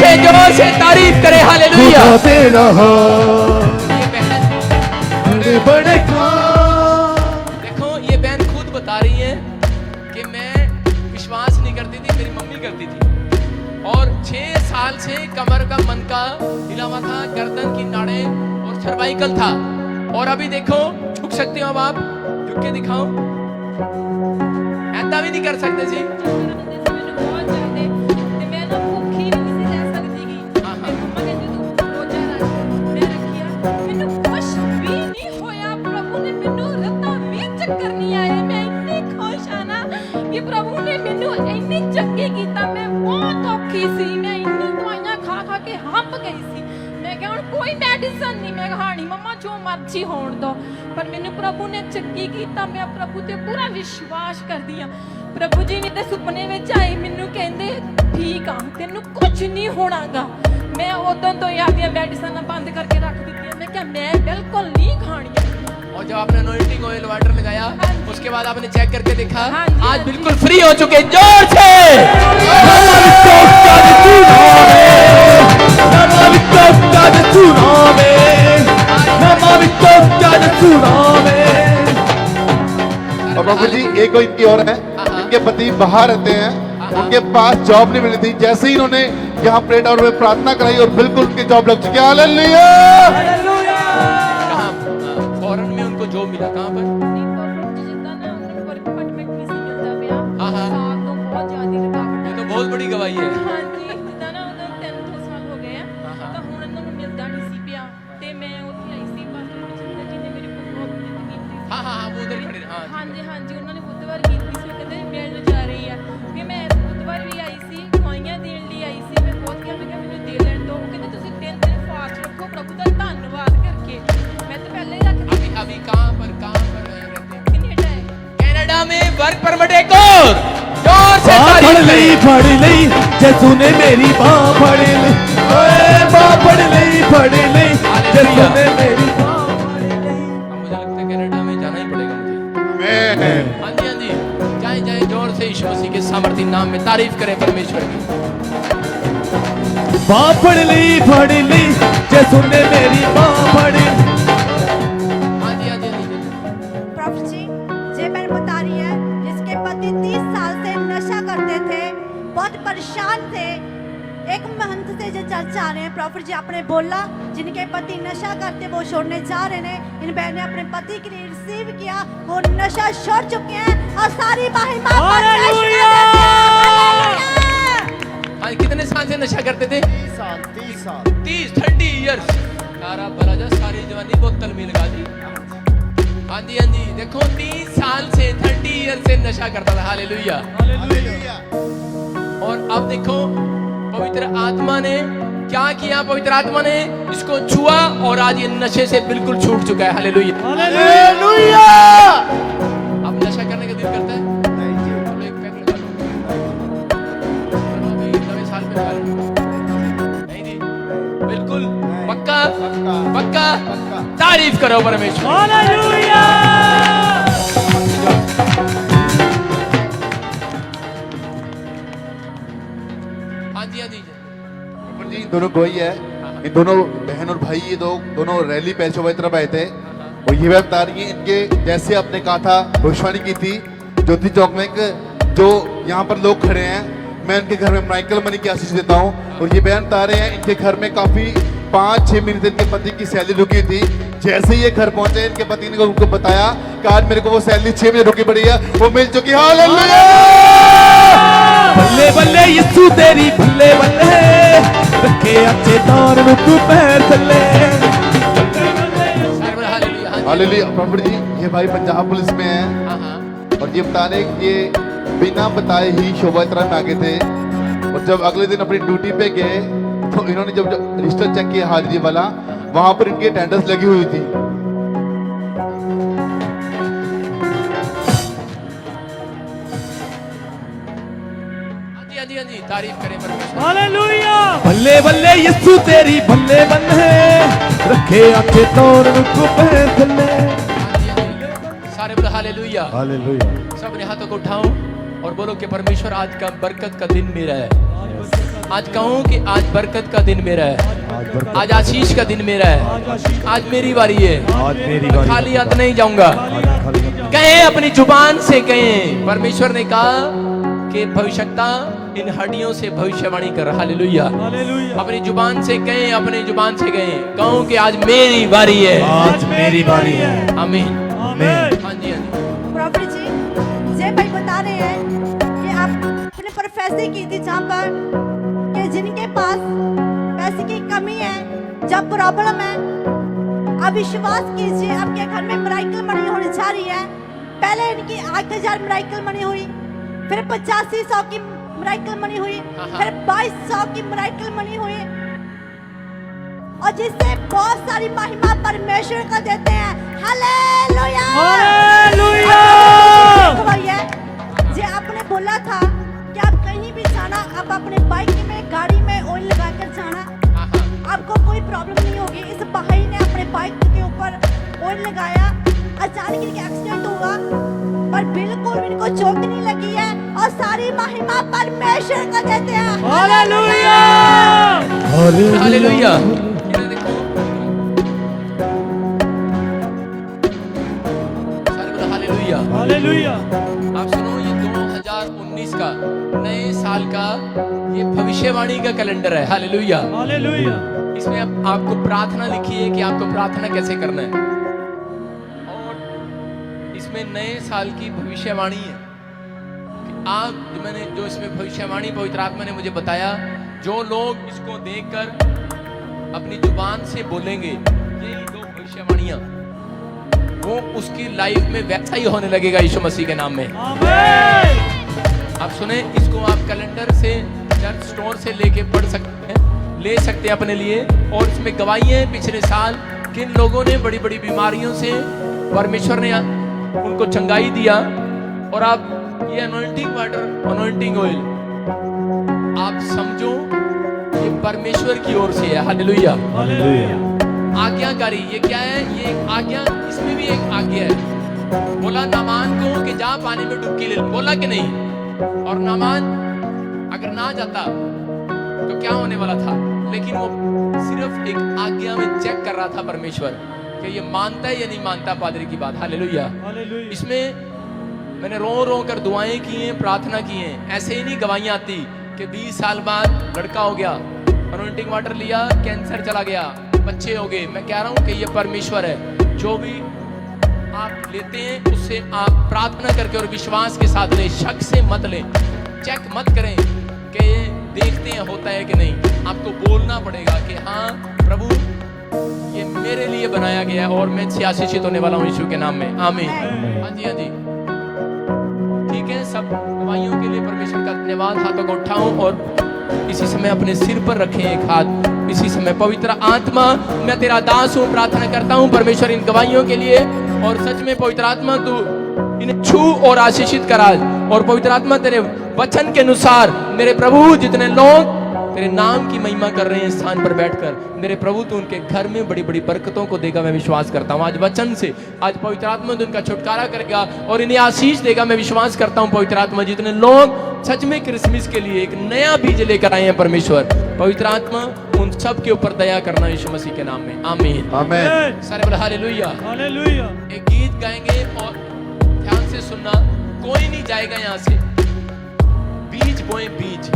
[SPEAKER 3] है
[SPEAKER 1] जोर से तारीफ करे। हालेलुया।
[SPEAKER 3] तेरा
[SPEAKER 1] ये बहन,
[SPEAKER 3] बड़े बड़े काम।
[SPEAKER 1] देखो ये बहन खुद बता रही है कि मैं विश्वास नहीं करती थी, मेरी मम्मी करती थी और 6 साल से कमर का मन का हिला हुआ था, गर्दन की नाड़ें और सर्वाइकल था। और अभी देखो झुक सकते हो अब आप, झुक के दिखाओ। ऐसा भी नहीं कर सकते जी।
[SPEAKER 8] ਮੈਨੂੰ ਬਹੁਤ ਜ਼ਿਆਦੇ ਤੇ ਮੈਂ ਨਾ ਭੁੱਖੀ ਵੀ ਨਹੀਂ ਸੀ ਰਹਿ ਸਕਦੀ ਗੀ
[SPEAKER 1] ਹਾਂ, ਹਾਂ।
[SPEAKER 8] ਤੇ ਮੰਮਾ ਕਹਿੰਦੇ ਤੂੰ ਰੋਜ਼ਾ ਰੱਖ ਮੈਂ ਰੱਖਿਆ ਮੈਨੂੰ ਕੁਛ ਵੀ ਨਹੀਂ ਹੋਇਆ ਪ੍ਰਭੂ ਨੇ ਮੈਨੂੰ ਰੱਤਾਂ ਵੀ ਚੱਕਰ ਨਹੀਂ ਆਏ ਮੈਂ ਇੰਨੀ ਖੁਸ਼ ਆ ਨਾ ਕਿ ਪ੍ਰਭੂ ਨੇ ਮੈਨੂੰ ਇੰਨੀ ਚੰਗੀ ਕੀਤਾ ਮੈਂ ਬਹੁਤ ਔਖੀ ਸੀ ਮੈਂ ਇੰਨੀ ਦਵਾਈਆਂ ਖਾ ਖਾ ਕੇ ਹੰਪ ਗਈ ਸੀ ਮੈਂ ਕਿਹਾ ਹੁਣ ਕੋਈ ਮੈਡੀਸਨ ਨਹੀਂ ਮੈਂ ਖਾਣੀ ਮੰਮਾ ਜੋ ਮਰਜ਼ੀ ਹੋਣ ਦੋ ਪਰ ਮੈਨੂੰ ਪ੍ਰਭੂ ਨੇ ਚੰਗੀ ਕੀਤਾ ਮੈਂ ਪ੍ਰਭੂ ਤੇ ਪੂਰਾ ਵਿਸ਼ਵਾਸ ਕਰਦੀ ਆ ਪ੍ਰਭੂ ਜੀ ਮੇਰੇ ਸੁਪਨੇ ਵਿੱਚ ਆਈ ਮੈਨੂੰ ਕਹਿੰਦੇ ਠੀਕ ਆ ਤੈਨੂੰ ਕੁਝ ਨਹੀਂ ਹੋਣਾਗਾ ਮੈਂ ਉਦੋਂ ਤੋਂ ਹੀ ਆਪਣੀਆਂ ਮੈਡੀਸਨਾਂ ਬੰਦ ਕਰਕੇ ਰੱਖ ਦਿੱਤੀਆਂ ਮੈਂ ਕਿਹਾ ਮੈਂ ਬਿਲਕੁਲ नहीं खानी
[SPEAKER 1] और जब आपने अनॉइंटिंग ऑयल वाटर लगाया
[SPEAKER 8] हाँ जी।
[SPEAKER 1] उसके बाद आपने चेक करके देखा
[SPEAKER 8] हाँ जी, हाँ
[SPEAKER 1] आज
[SPEAKER 8] जी।
[SPEAKER 1] बिल्कुल फ्री हो चुके। जोर से
[SPEAKER 6] और बाबू जी एक कोई इनकी और है, इनके पति बाहर रहते हैं, उनके पास जॉब नहीं मिली थी। जैसे ही इन्होंने यहाँ प्रेयर टावर में प्रार्थना कराई और बिल्कुल उनकी जॉब लग चुकी है। हालेलुया!
[SPEAKER 1] कहाँ फॉरेन में उनको जॉब मिला? कहाँ पर?
[SPEAKER 8] ਜਿੱਦਾਂ ਨਾ ਉਹਨਾਂ ਨੂੰ ਵਰਕ ਪਰਮਿਟ ਨਹੀਂ ਸੀ ਮਿਲਦਾ ਪਿਆ
[SPEAKER 1] ਹਾਂ, ਹਾਂ।
[SPEAKER 8] ਸਾਲ ਤੋਂ ਬਹੁਤ ਜ਼ਿਆਦਾ ਰੁਕਾਵਟ
[SPEAKER 1] ये तो बहुत बड़ी गवाही है।
[SPEAKER 8] ਹਾਂਜੀ ਜਿੱਦਾਂ ਨਾ ਉਹਨਾਂ ਨੂੰ 3 ਸਾਲ ਹੋ ਗਏ ਆ
[SPEAKER 1] ਹਾਂ, ਹਾਂ।
[SPEAKER 8] ਤਾਂ ਹੁਣ ਇਹਨਾਂ ਨੂੰ ਮਿਲਦਾ ਨਹੀਂ ਸੀ ਪਿਆ ਤੇ ਮੈਂ ਉੱਥੇ ਆਈ ਸੀ ਪਾਸਟਰ ਪਿਛਲੇ ਜੀ ਨੇ ਮੇਰੀ ਕੋਈ ਬਹੁਤ ਮਦਦ ਕੀਤੀ ਸੀ
[SPEAKER 1] हाँ हाँ हाँ वो उधर खड़े हाँ
[SPEAKER 8] ਹਾਂਜੀ ਹਾਂਜੀ ਉਹਨਾਂ ਨੇ ਬੁੱਧਵਾਰ ਕੀਤੀ ਸੀ ਉਹ ਕਹਿੰਦੇ ਮਿਲਣ ਜਾ ਰਹੀ ਆ ਕਿ ਮੈਂ ਇਸ ਬੁੱਧਵਾਰ ਵੀ ਆਈ ਸੀ ਦਵਾਈਆਂ ਦੇਣ ਲਈ ਆਈ ਸੀ ਮੈਂ ਬਹੁਤ ਕਿਹਾ ਮੈਂ ਕਿਹਾ ਮੈਨੂੰ ਦੇ ਲੈਣ ਦਿਓ ਉਹ ਕਹਿੰਦੇ ਤੁਸੀਂ 3 ਦਿਨ ਫਾਸਟ ਰੱਖੋ ਪ੍ਰਭੂ ਦਾ ਧੰਨਵਾਦ ਕਰਕੇ ਮੈਂ ਤਾਂ ਪਹਿਲਾਂ ਹੀ ਰੱਖਦੀ
[SPEAKER 1] अभी अभी कहाँ पर रहते हैं?
[SPEAKER 8] ਕੈਨੇਡਾ ਹੈ
[SPEAKER 1] कनाडा में वर्क परमिट एक और जोर से
[SPEAKER 3] बाँ
[SPEAKER 1] तारीफ
[SPEAKER 3] फड़
[SPEAKER 1] करें।
[SPEAKER 3] लई जसू ने मेरी बाँ फड़ ली ओए बाँ फड़ लई जसू ने मेरी बाँ फड़ लई।
[SPEAKER 1] अब मुझे लगता है कनाडा में जाना ही पड़ेगा मुझे।
[SPEAKER 6] आमेन।
[SPEAKER 1] हाँ जी हाँ जी, जाए जाए जोर से यीशु मसीह के सामर्थ्य नाम में तारीफ करें परमेश्वर की।
[SPEAKER 3] बाँ फड़ लई जैसों ने मेरी माँ फड़ ली।
[SPEAKER 1] हाँ जी, हाँ जी, हाँ जी।
[SPEAKER 5] प्रॉफिट जी जे बहन बता रही है जिसके पति 30 साल से नशा करते थे, बहुत परेशान थे। एक महंत से जो चर्च आ रहे हैं, प्रॉफिट जी आपने बोला जिनके पति नशा करते वो छोड़ने जा रहे हैं। इन बहन ने अपने पति के लिए रिसीव किया, वो नशा छोड़ चुके हैं और सारी महिमा
[SPEAKER 2] हालेलुया!
[SPEAKER 1] हाँ, कितने साल से नशा करते थे? 30 इयर्स। सारा भला जा सारी जवानी बोतल में लगा दी। हाँ जी, हाँ जी, देखो 30 साल से 30 ईयर से नशा करता था। हालेलुया। और अब देखो पवित्र आत्मा ने क्या किया? पवित्र आत्मा ने इसको छुआ और आज ये नशे से बिल्कुल छूट चुका है। हालेलुया।
[SPEAKER 3] हालेलुया।
[SPEAKER 1] अब नशा करने का दिल करता है? चलो एक पैक लगा लो। चलो अभी नवे साल में लगा लो। नहीं जी, बिल्कुल पक्का पक्का। तारीफ करो परमेश्वर।
[SPEAKER 2] हालेलुया!
[SPEAKER 1] हाँ जी, हाँ जी।
[SPEAKER 6] जी इन दोनों को ही है, इन दोनों बहन और भाई, ये दोनों रैली पे शोभा यात्रा पे आए थे और ये बात बता रही है इनके जैसे आपने कहा था, भविष्यवाणी की थी ज्योति चौक में जो यहाँ पर लोग खड़े हैं, मैं इनके घर में माइकल मनी की आशीष देता हूँ। और ये बहन बता रहे हैं इनके घर में काफी 5-6 महीने से इनके पति की सैलरी रुकी थी। जैसे ही ये घर पहुंचे इनके पति ने उनको बताया कि आज मेरे को वो सैलरी 6 महीने रुकी पड़ी है, वो मिल चुकी है। हालेलुया!
[SPEAKER 3] बल्ले बल्ले यीशु तेरी बल्ले बल्ले, रखे अच्छे दौर रुक पैर थल्ले।
[SPEAKER 1] हालेलुया।
[SPEAKER 6] हालेलुया। प्रॉफिट जी ये भाई पंजाब पुलिस में है
[SPEAKER 1] हाँ, हाँ।
[SPEAKER 6] और ये बता रहे कि ये बिना बताए ही शोभा यात्रा में आगे थे और जब अगले दिन अपनी ड्यूटी पे गए तो इन्होंने जब रजिस्टर चेक किया हाजिरी वाला, वहां पर इनकी अटेंडेंस लगी हुई थी।
[SPEAKER 1] हाँ जी, हाँ जी, तारीफ करें परमेश्वर।
[SPEAKER 2] हालेलुया!
[SPEAKER 3] बल्ले बल्ले यीशु तेरी बल्ले बल्ले, रखे अच्छे दौर रुक पैर थल्ले।
[SPEAKER 1] हाँ जी, हाँ जी। सारे बोलो हालेलुया।
[SPEAKER 3] हालेलुया।
[SPEAKER 1] सब अपने हाथों को उठाओ और बोलो कि परमेश्वर आज का बरकत का दिन मेरा है। आज कहो कि आज बरकत का दिन मेरा है, आज आशीष का दिन मेरा है, आज मेरी बारी है।
[SPEAKER 3] आज मेरी
[SPEAKER 1] मैं खाली हाथ नहीं जाऊंगा। कहें अपनी जुबान से कहें। परमेश्वर ने कहा कि भविष्यता इन हड्डियों से भविष्यवाणी कर। हालेलुया। अपनी जुबान से कहें, अपनी जुबान से कहें, कहो कि आज मेरी बारी है,
[SPEAKER 3] आज मेरी बारी है।
[SPEAKER 1] आमीन।
[SPEAKER 3] आमीन।
[SPEAKER 1] हाँ जी, हाँ जी।
[SPEAKER 5] प्रॉफिट जी जय भाई बता रहे हैं कि आपने प्रोफेसी की थी जहाँ पर कि जिनके पास पैसे की कमी है, जब प्रॉब्लम है, आप विश्वास कीजिए आपके घर में मिरेकल मनी होने जा रही है। पहले इनकी 8,000 मिरेकल मनी हुई, फिर 8500 की मिरेकल मनी हुई, फिर 2200 की मिरेकल मनी हुई और जिससे बहुत सारी महिमा परमेश्वर को देते हैं। हालेलुया!
[SPEAKER 2] हालेलुया!
[SPEAKER 5] भैया जी आपने बोला था कि आप कहीं भी जाना, आप अपने बाइक में गाड़ी में ऑयल लगाकर जाना, आपको कोई प्रॉब्लम नहीं होगी। इस भाई ने अपने बाइक के ऊपर ऑयल लगाया, अचानक इनका एक्सीडेंट हुआ पर बिल्कुल इनको चोट नहीं लगी है और सारी महिमा परमेश्वर को देते हैं।
[SPEAKER 2] हालेलुया!
[SPEAKER 1] हालेलुया। इधर देखो, सारे बोलो हालेलुया।
[SPEAKER 2] हालेलुया!
[SPEAKER 1] आप सुनो, ये 2019 का नए साल का ये भविष्यवाणी का कैलेंडर है। हालेलुया।
[SPEAKER 2] हालेलुया!
[SPEAKER 1] इसमें आपको प्रार्थना लिखी है कि आपको प्रार्थना कैसे करना है और इसमें नए साल की भविष्यवाणी है कि आप जो इसमें भविष्यवाणी पवित्र आत्मा ने मुझे बताया, जो लोग इसको देखकर अपनी जुबान से बोलेंगे यही दो भविष्यवाणियां, वो उसकी लाइफ में वैसा ही होने लगेगा यीशु मसीह के नाम में।
[SPEAKER 2] आमीन!
[SPEAKER 1] आप सुने, इसको आप कैलेंडर से चर्च स्टोर से लेके पढ़ सकते हैं, ले सकते हैं अपने लिए। और इसमें गवाहियां हैं पिछले साल किन लोगों ने बड़ी बड़ी बीमारियों से परमेश्वर ने उनको चंगाई दिया। और आप ये अनॉइंटिंग वाटर, अनॉइंटिंग ऑयल आप समझो ये परमेश्वर की ओर से है। हालेलुया।
[SPEAKER 2] हालेलुया!
[SPEAKER 1] आज्ञाकारी, ये क्या है? ये एक आज्ञा, इसमें भी एक आज्ञा है। बोला नामान को कि जा पानी में डुबकी ले, बोला कि नहीं? और नामान अगर ना जाता तो क्या होने वाला था, लेकिन वो सिर्फ एक आज्ञा में चेक कर रहा था परमेश्वर कि ये मानता है या नहीं मानता पादरी की बात। हालेलुया। इसमें मैंने रो रो कर दुआएं की हैं, प्रार्थना की हैं। ऐसे ही नहीं गवाहियां आती कि 20 साल बाद लड़का हो गया, अनॉइंटिंग वाटर लिया, कैंसर चला गया, बच्चे हो गए। मैं कह रहा हूं कि ये परमेश्वर है। जो भी आप लेते हैं उससे आप प्रार्थना करके और विश्वास के साथ लें, शक से मत लें, चेक मत करें कि ये देखते हैं होता है कि नहीं। आपको बोलना पड़ेगा कि हाँ प्रभु ये मेरे लिए बनाया गया है और मैं आशीषित होने वाला हूँ यीशु के नाम में। आमीन। हाँ जी, हाँ जी, ठीक है। सब गवाहियों के लिए परमेश्वर का धन्यवाद। हाथों को उठाऊं और इसी समय अपने सिर पर रखें एक हाथ। इसी समय पवित्र आत्मा, मैं तेरा दास हूं, प्रार्थना करता हूं परमेश्वर इन गवाहियों के लिए। और सच में पवित्र आत्मा तू इन्हें छू और आशीषित करा। और पवित्र आत्मा तेरे वचन के अनुसार मेरे प्रभु जितने लोग तेरे नाम की महिमा कर रहे हैं स्थान पर बैठकर, मेरे प्रभु तू उनके घर में बड़ी बड़ी बरकतों को देगा, मैं विश्वास करता हूँ। आज वचन से, आज पवित्र आत्मा तो उनका छुटकारा करेगा और इन्हें आशीष देगा, मैं विश्वास करता हूँ। पवित्र आत्मा जितने लोग सच में क्रिसमस के लिए एक नया बीज लेकर आए हैं परमेश्वर, पवित्र आत्मा उन सब के ऊपर दया करना यीशु मसीह के नाम में। आमीन,
[SPEAKER 6] आमीन।
[SPEAKER 1] सारे बोलो हालेलुया, हालेलुया। एक गीत गाएंगे और ध्यान से सुनना, कोई नहीं जाएगा यहाँ से। बीज बोए बीज,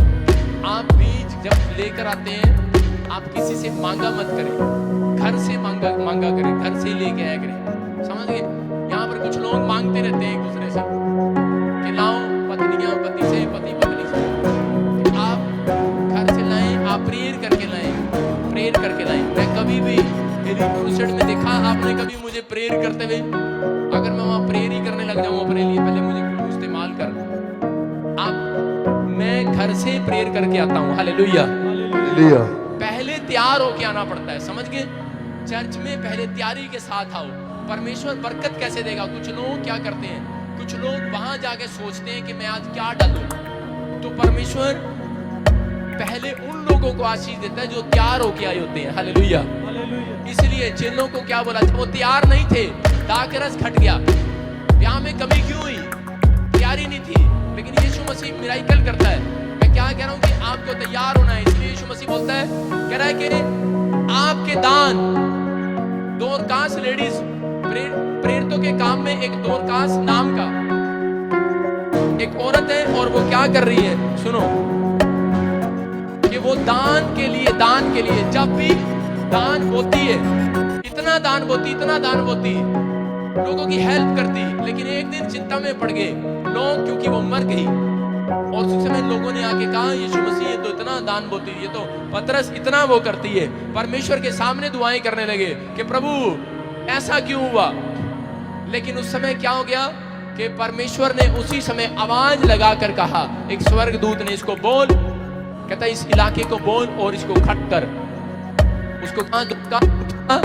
[SPEAKER 1] आप बीज जब लेकर आते हैं आप किसी से मांगा मत करें, घर से मांगा करें, घर से ही लेके आया करें। समझ गए? यहाँ पर कुछ लोग मांगते रहते हैं एक दूसरे से कि लाओ, पत्नियां पति से, पति पत्नी से। आप घर से लाएं, आप प्रेयर करके लाएं, प्रेयर करके लाएं। मैं कभी भी मेरी क्रूसेड में देखा आपने कभी मुझे प्रेयर करते हुए, अगर मैं वहाँ प्रेयर ही करने लग जाऊँ अपने लिए, पहले मुझे इस्तेमाल कर। आप, मैं घर से प्रेयर करके आता हूँ। Hallelujah, hallelujah. पहले तैयार होके आना पड़ता है, समझ गए? चर्च में पहले तैयारी के साथ आओ। परमेश्वर बरकत कैसे देगा? कुछ लोग क्या करते हैं, कुछ लोग वहां जाके सोचते हैं कि मैं आज क्या डालूं, तो परमेश्वर पहले उन लोगों को आशीष देता है जो तैयार होके आए होते हैं। Hallelujah, hallelujah. इसलिए चेलों को क्या बोला, वो तैयार नहीं थे, दाख रस घट गया। यहाँ में कमी क्यों हुई? तैयारी नहीं थी। लेकिन यीशु मसीह मिराकल करता है। मैं क्या कह रहा हूँ कि आपको तैयार होना है। इसलिए यीशु मसीह बोलता है, कह रहा है कि आपके दान, दोरकास लेडीज, प्रेरितों के काम में एक दोरकास नाम का एक औरत है और वो क्या कर रही है, सुनो, कि वो दान के लिए जब भी दान होती है, इतना दान होती लोगों की हेल्प करती। लेकिन एक दिन चिंता में पड़ गए लोग, क्योंकि वो मर गई। और उस समय लोगों ने आके कहा, यीशु मसीह ये तो इतना दान बोती, ये तो पतरस इतना वो करती है। परमेश्वर के सामने दुआएं करने लगे कि प्रभु ऐसा क्यों हुआ। लेकिन उस समय क्या हो गया कि परमेश्वर ने उसी समय आवाज लगाकर कहा, एक स्वर्गदूत ने इसको बोल, कहता इस इलाके को बोल और इसको खट कर। उसको कहा,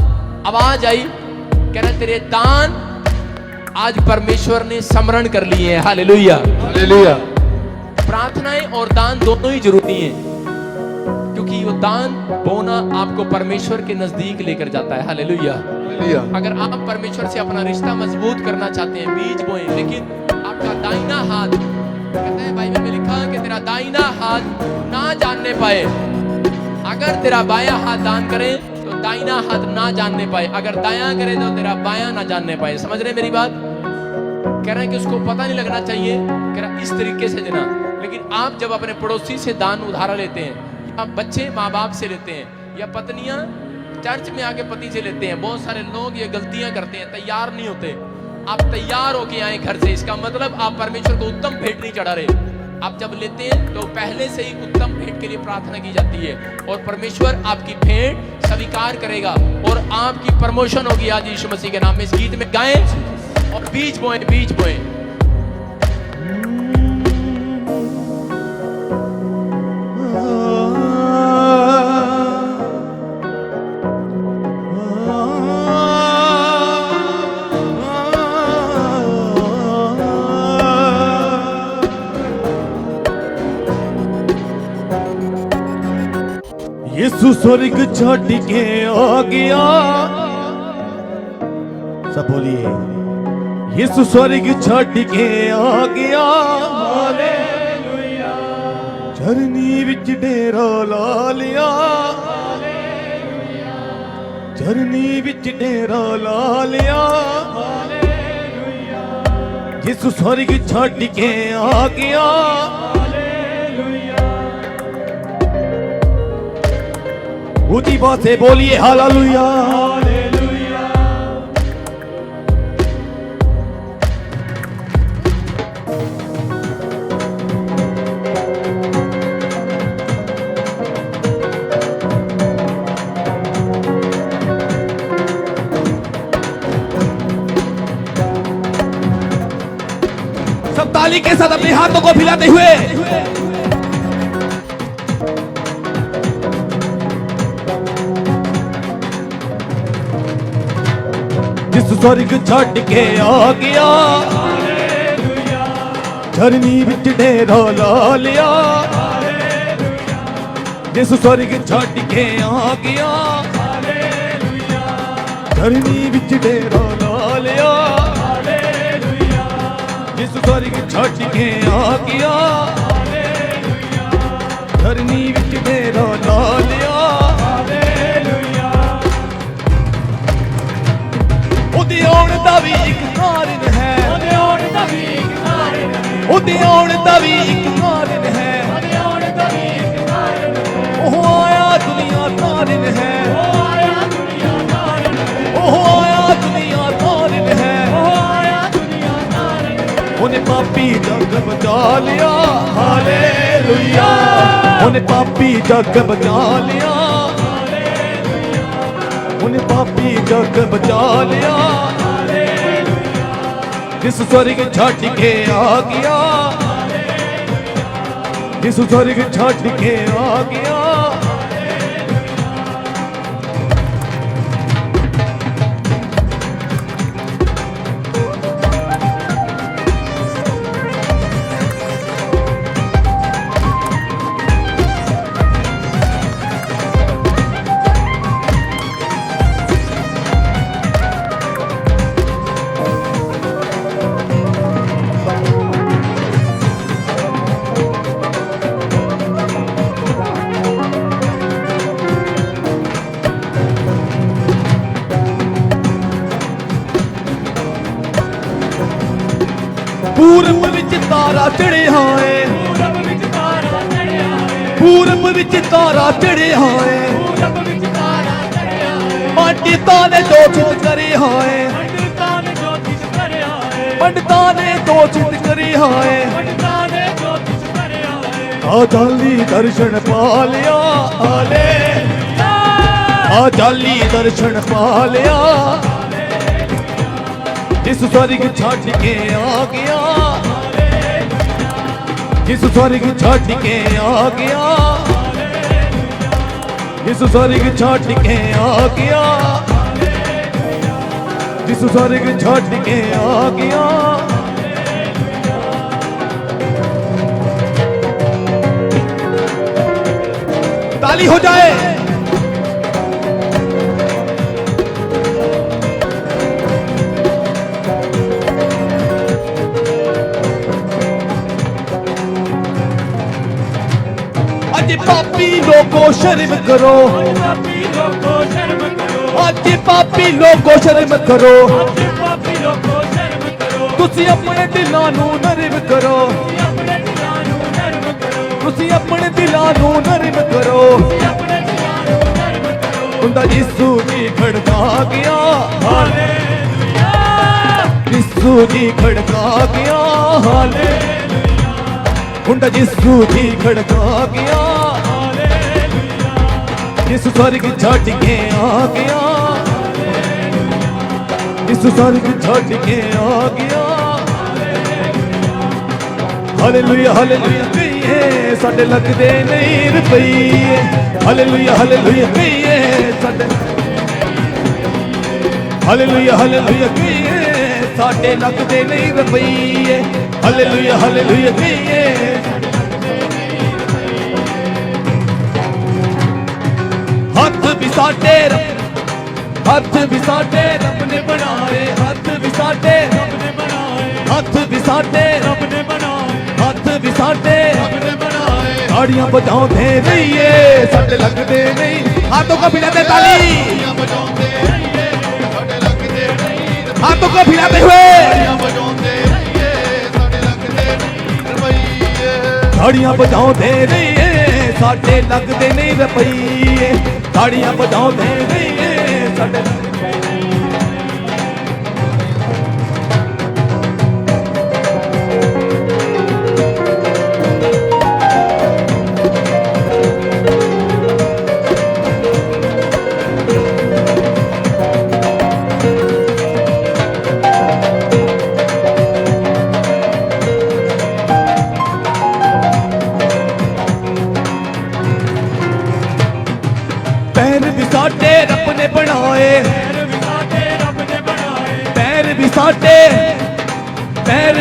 [SPEAKER 1] आवाज आई, कह रहा तेरे दान आज परमेश्वर ने स्मरण कर लिए हैं। Hallelujah, hallelujah. प्रार्थनाएं और दान दोनों ही जरूरी हैं, क्योंकि वो दान बोना आपको परमेश्वर के नजदीक लेकर जाता है। Hallelujah, hallelujah. अगर आप परमेश्वर से अपना रिश्ता मजबूत करना चाहते हैं, बीज बोएं, लेकिन आपका दाहिना हाथ, कहते हैं बाइबल में लिखा है कि तेरा दाहिना हाथ ना जानने पाए। अगर तेरा बायां हाथ दान करे तो दाहिना हाथ ना जानने पाए, अगर दायां करे तो तेरा बायां ना जानने पाए। समझ रहे मेरी बात? कह रहे हैं कि उसको पता नहीं लगना चाहिए, कह रहा इस तरीके से देना। लेकिन आप जब अपने पड़ोसी से दान उधार लेते हैं, या बच्चे माँ बाप से लेते हैं, या पत्नियां चर्च में आके पति से लेते हैं, बहुत सारे लोग ये गलतियां करते हैं, तैयार नहीं होते। आप तैयार होके आए घर से, इसका मतलब आप परमेश्वर को उत्तम भेंट नहीं चढ़ा रहे। आप जब लेते हैं तो पहले से ही उत्तम भेंट के लिए प्रार्थना की जाती है, और परमेश्वर आपकी भेंट स्वीकार करेगा और आपकी प्रमोशन होगी आज यीशु मसीह के नाम में। इस गीत में गाएं और बीज बोएं, बीज बोएं।
[SPEAKER 3] यीशु स्वर्ग छोड़ के आ गया, सब बोलिए, यीशु स्वर्ग छोड़ के आ गया। हालेलुया। चरनी ਵਿੱਚ ਡੇਰਾ ਲਾ ਲਿਆ ਚਰਨੀ ਵਿੱਚ ਡੇਰਾ ਲਾ ਲਿਆ ਜਿਸ ਸਵਰਗ ਛੱਡ ਕੇ ਆ ਗਿਆ ऊंची बात से बोलिए हालेलुया सब ताली के साथ अपने हाथों को हिलाते हुए जिस स्वर्ग छड़ के आ गया धरनी विच डेरा ला लिया जिस स्वर्ग छड़ के आ गया धरनी विच डेरा ला लिया जिस स्वर्ग छड़ के आ गया धरनी विच डेरा ला लिया ਉਹਦੇ ਆਉਣ ਦਾ ਵੀ ਇੱਕ ਕਾਰਨ ਹੈ ਉਹਦੇ ਆਉਣ ਦਾ ਵੀ ਇੱਕ ਕਾਰਨ ਹੈ ਉਹਦੇ ਆਉਣ ਦਾ ਵੀ ਇੱਕ ਕਾਰਨ ਹੈ ਉਹਦੇ ਆਉਣ ਦਾ ਵੀ ਇੱਕ ਕਾਰਨ ਹੈ ਉਹ ਆਇਆ ਦੁਨੀਆ ਤਾਰਨ ਹੈ ਉਹ ਆਇਆ ਦੁਨੀਆ ਤਾਰਨ ਹੈ ਉਹ ਆਇਆ ਦੁਨੀਆ ਤਾਰਨ ਹੈ ਉਹ ਆਇਆ ਦੁਨੀਆ ਤਾਰਨ ਹੈ ਉਹਨੇ ਪਾਪੀ ਜੱਗ ਬਚਾ ਲਿਆ ਹਾਲੇਲੂਇਆ ਉਹਨੇ ਪਾਪੀ ਜੱਗ ਬਚਾ ਲਿਆ ਉਹਨੇ ਪਾਪੀ ਜੱਗ ਬਚਾ ਲਿਆ ਜਿਸ ਸਵਰਗ ਛੱਡ ਕੇ ਆ ਗਿਆ ਜਿਸ ਸਵਰਗ ਛੱਡ ਕੇ ਆ ਗਿਆ पूरब विच तारा चढ़िया है पूरब विच तारा चढ़िया है पंडितां ने दोषित करे है पंडितां ने दोषित करे है आजाली दर्शन पा लिया आजाली दर्शन पा लिया जिस स्वर्ग छड़ के आ गया जिस स्वर्ग छड़ के आ गया जिस स्वर्ग छड़ के आ गया जिस स्वर्ग छड़ के आ गया ताली हो जाए पापी लोगों शर्म करो आज पापी लोगों शर्म करो तुसी अपने दिलां नूं नरम करो तुसी अपने दिलां नूं नरम करो उंदा यीशु जी खड़का गया हालेलुया यीशु जी खड़का गया हालेलुया उंदा यीशु जी खड़का गया जिस स्वर्ग छड़ के आ गया जिस स्वर्ग छड़ के आ गया हालेलुया हालेलुया कहिए साडे लगदे नहीं रुपये हालेलुया हालेलुया कहिए साडे हालेलुया हालेलुया कहिए साडे लगदे नहीं रुपये हालेलुया हालेलुया कहिए हाथ भी साडे हाथ भी साडे रब ने बनाए हाथ भी साडे रब ने बनाए हाथ भी साडे रब ने बनाए हाथ भी साडे रब ने बनाए ताड़ियां बजाते रहिए सट लगते नहीं हाथों को भिड़ाते ताली
[SPEAKER 6] बजाते रहिए साडे लगदे नहीं
[SPEAKER 3] हाथों को भिड़ाते हुए
[SPEAKER 6] बजाते रहिए साडे लगदे नहीं रुपये
[SPEAKER 3] ताड़ियां बजाते रहिए साडे लगते नहीं रुपये ताड़ियां बजाते रहिए साडे पैर भी साडे रब ने बनाए पैर भी साडे रब ने बनाए पैर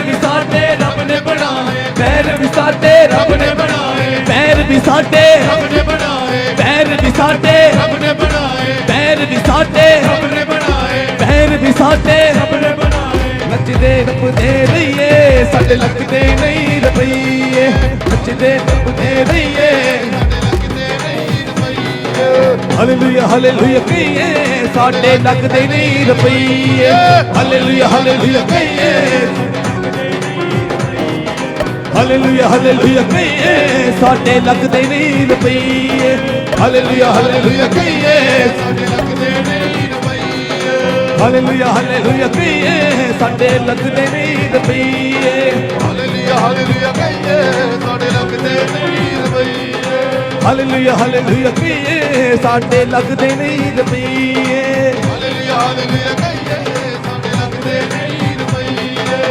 [SPEAKER 3] भी साडे रब ने बनाए पैर भी साडे
[SPEAKER 6] रब ने बनाए
[SPEAKER 3] पैर भी साडे
[SPEAKER 6] रब ने बनाए
[SPEAKER 3] पैर भी साडे
[SPEAKER 6] रब ने बनाए
[SPEAKER 3] पैर भी साडे
[SPEAKER 6] रब ने बनाए
[SPEAKER 3] नचदे नचदे रहिए सट लगदे नहीं रुपये नचदे नचदे रहिए हालेलुया हालेलुया कहिए साडे लगदे नहीं रुपये हालेलुया हालेलुया कहिए हालेलुया हालेलुया कहिए साडे लगदे नहीं रुपये हालेलुया हालेलुया कहिए हालेलुया हालेलुया कहिए साडे लगदे नहीं रुपये
[SPEAKER 6] हालेलुया हालेलुया कहिए साडे लगदे नहीं रुपये
[SPEAKER 3] हालेलुया हालेलुया कहिए साडे लगदे नहीं रुपये
[SPEAKER 6] हालेलुया हालेलुया कहिए साडे लगदे नहीं रुपये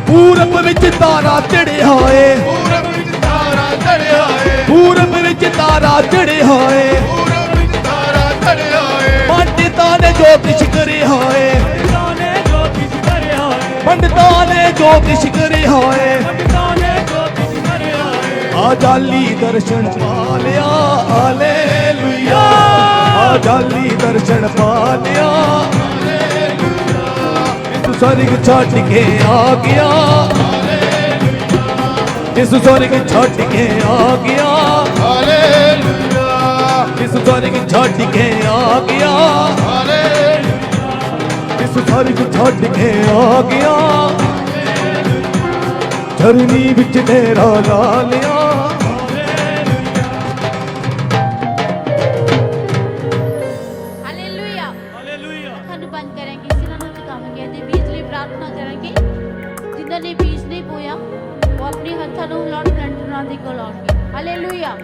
[SPEAKER 3] पूरब विच तारा चढ़े होए
[SPEAKER 6] पूरब विच तारा चढ़िया है
[SPEAKER 3] पूरब विच तारा चढ़े होए
[SPEAKER 6] पूरब विच तारा चढ़िया है
[SPEAKER 3] पंडितां ने जो किश करे होए पंडितां ने जो किश करे होए आजाली दर्शन पा लिया हालेलुया आजाली दर्शन पा लिया इस स्वर्ग छड़ के आ गया इस स्वर्ग छड़ के आ गया
[SPEAKER 6] हालेलुया
[SPEAKER 3] इस स्वर्ग छड़ के आ गया
[SPEAKER 6] हालेलुया
[SPEAKER 3] इस स्वर्ग छड़ के आ गया धरनी विच डेरा ला लिया
[SPEAKER 8] ਹਾਲੇਲੂਇਆ ਅੱਖਾਂ ਨੂੰ ਬੰਦ ਕਰਾਂਗੇ ਸਿਰਾਂ ਨੂੰ ਝੁਕਾਵਾਂਗੇ ਤੇ ਬੀਜ ਲਈ ਪ੍ਰਾਰਥਨਾ ਕਰਾਂਗੇ ਜਿਨ੍ਹਾਂ ਨੇ ਬੀਜ ਨਹੀਂ ਬੋਇਆ ਉਹ ਆਪਣੇ ਹੱਥਾਂ ਨੂੰ ਲਾਉਣ ਪਲੰਟਰਾਂ ਦੇ ਕੋਲ ਆਉਣਗੇ ਹਾਲੇਲੂਇਆ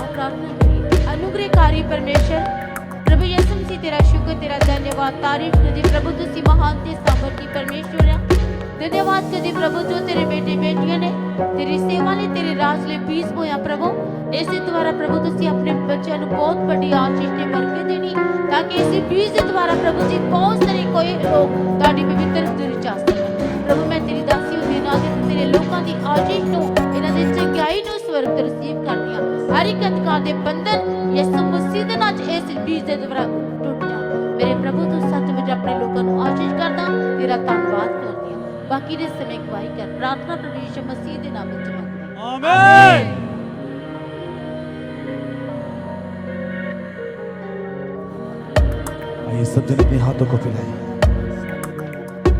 [SPEAKER 8] और प्रार्थना करिए अनुग्रहकारी परमेश्वर प्रभु यीशु मसीह तेरा शुक्र तेरा धन्यवाद तारीफ करते प्रभु तुसी महान ते सामर्थी परमेश्वर है धन्यवाद करते प्रभु जो तेरे बेटे बेटियां ने तेरी सेवा ने तेरे राज लिए बीज बोया प्रभु इसे द्वारा प्रभु तुसी अपने बच्चों को बहुत बड़ी आशीष ने बरकत देनी ताकि इस बीज के द्वारा प्रभु जी बहुत सारे कोई लोग ताड़ी पवित्र दूरी जा सकन प्रभु मैं तेरी दासी होती ना तेरे लोगों की आशीष नु इन्हां दी चंगाई नु स्वर्ग तो रिसीव करनी हर एक अंधकार के बंधन यीशु मसीह दे नाम च इस बीज दे द्वारा टूट जा मेरे प्रभु तू सच विच अपने लोगों को आशीष करदा तेरा धन्यवाद करदी हां बाकी दे समय गवाही कर प्रार्थना प्रभु यीशु मसीह दे नाम विच मंगदी
[SPEAKER 3] आमीन आइए सब जन अपने हाथों को फैलाइए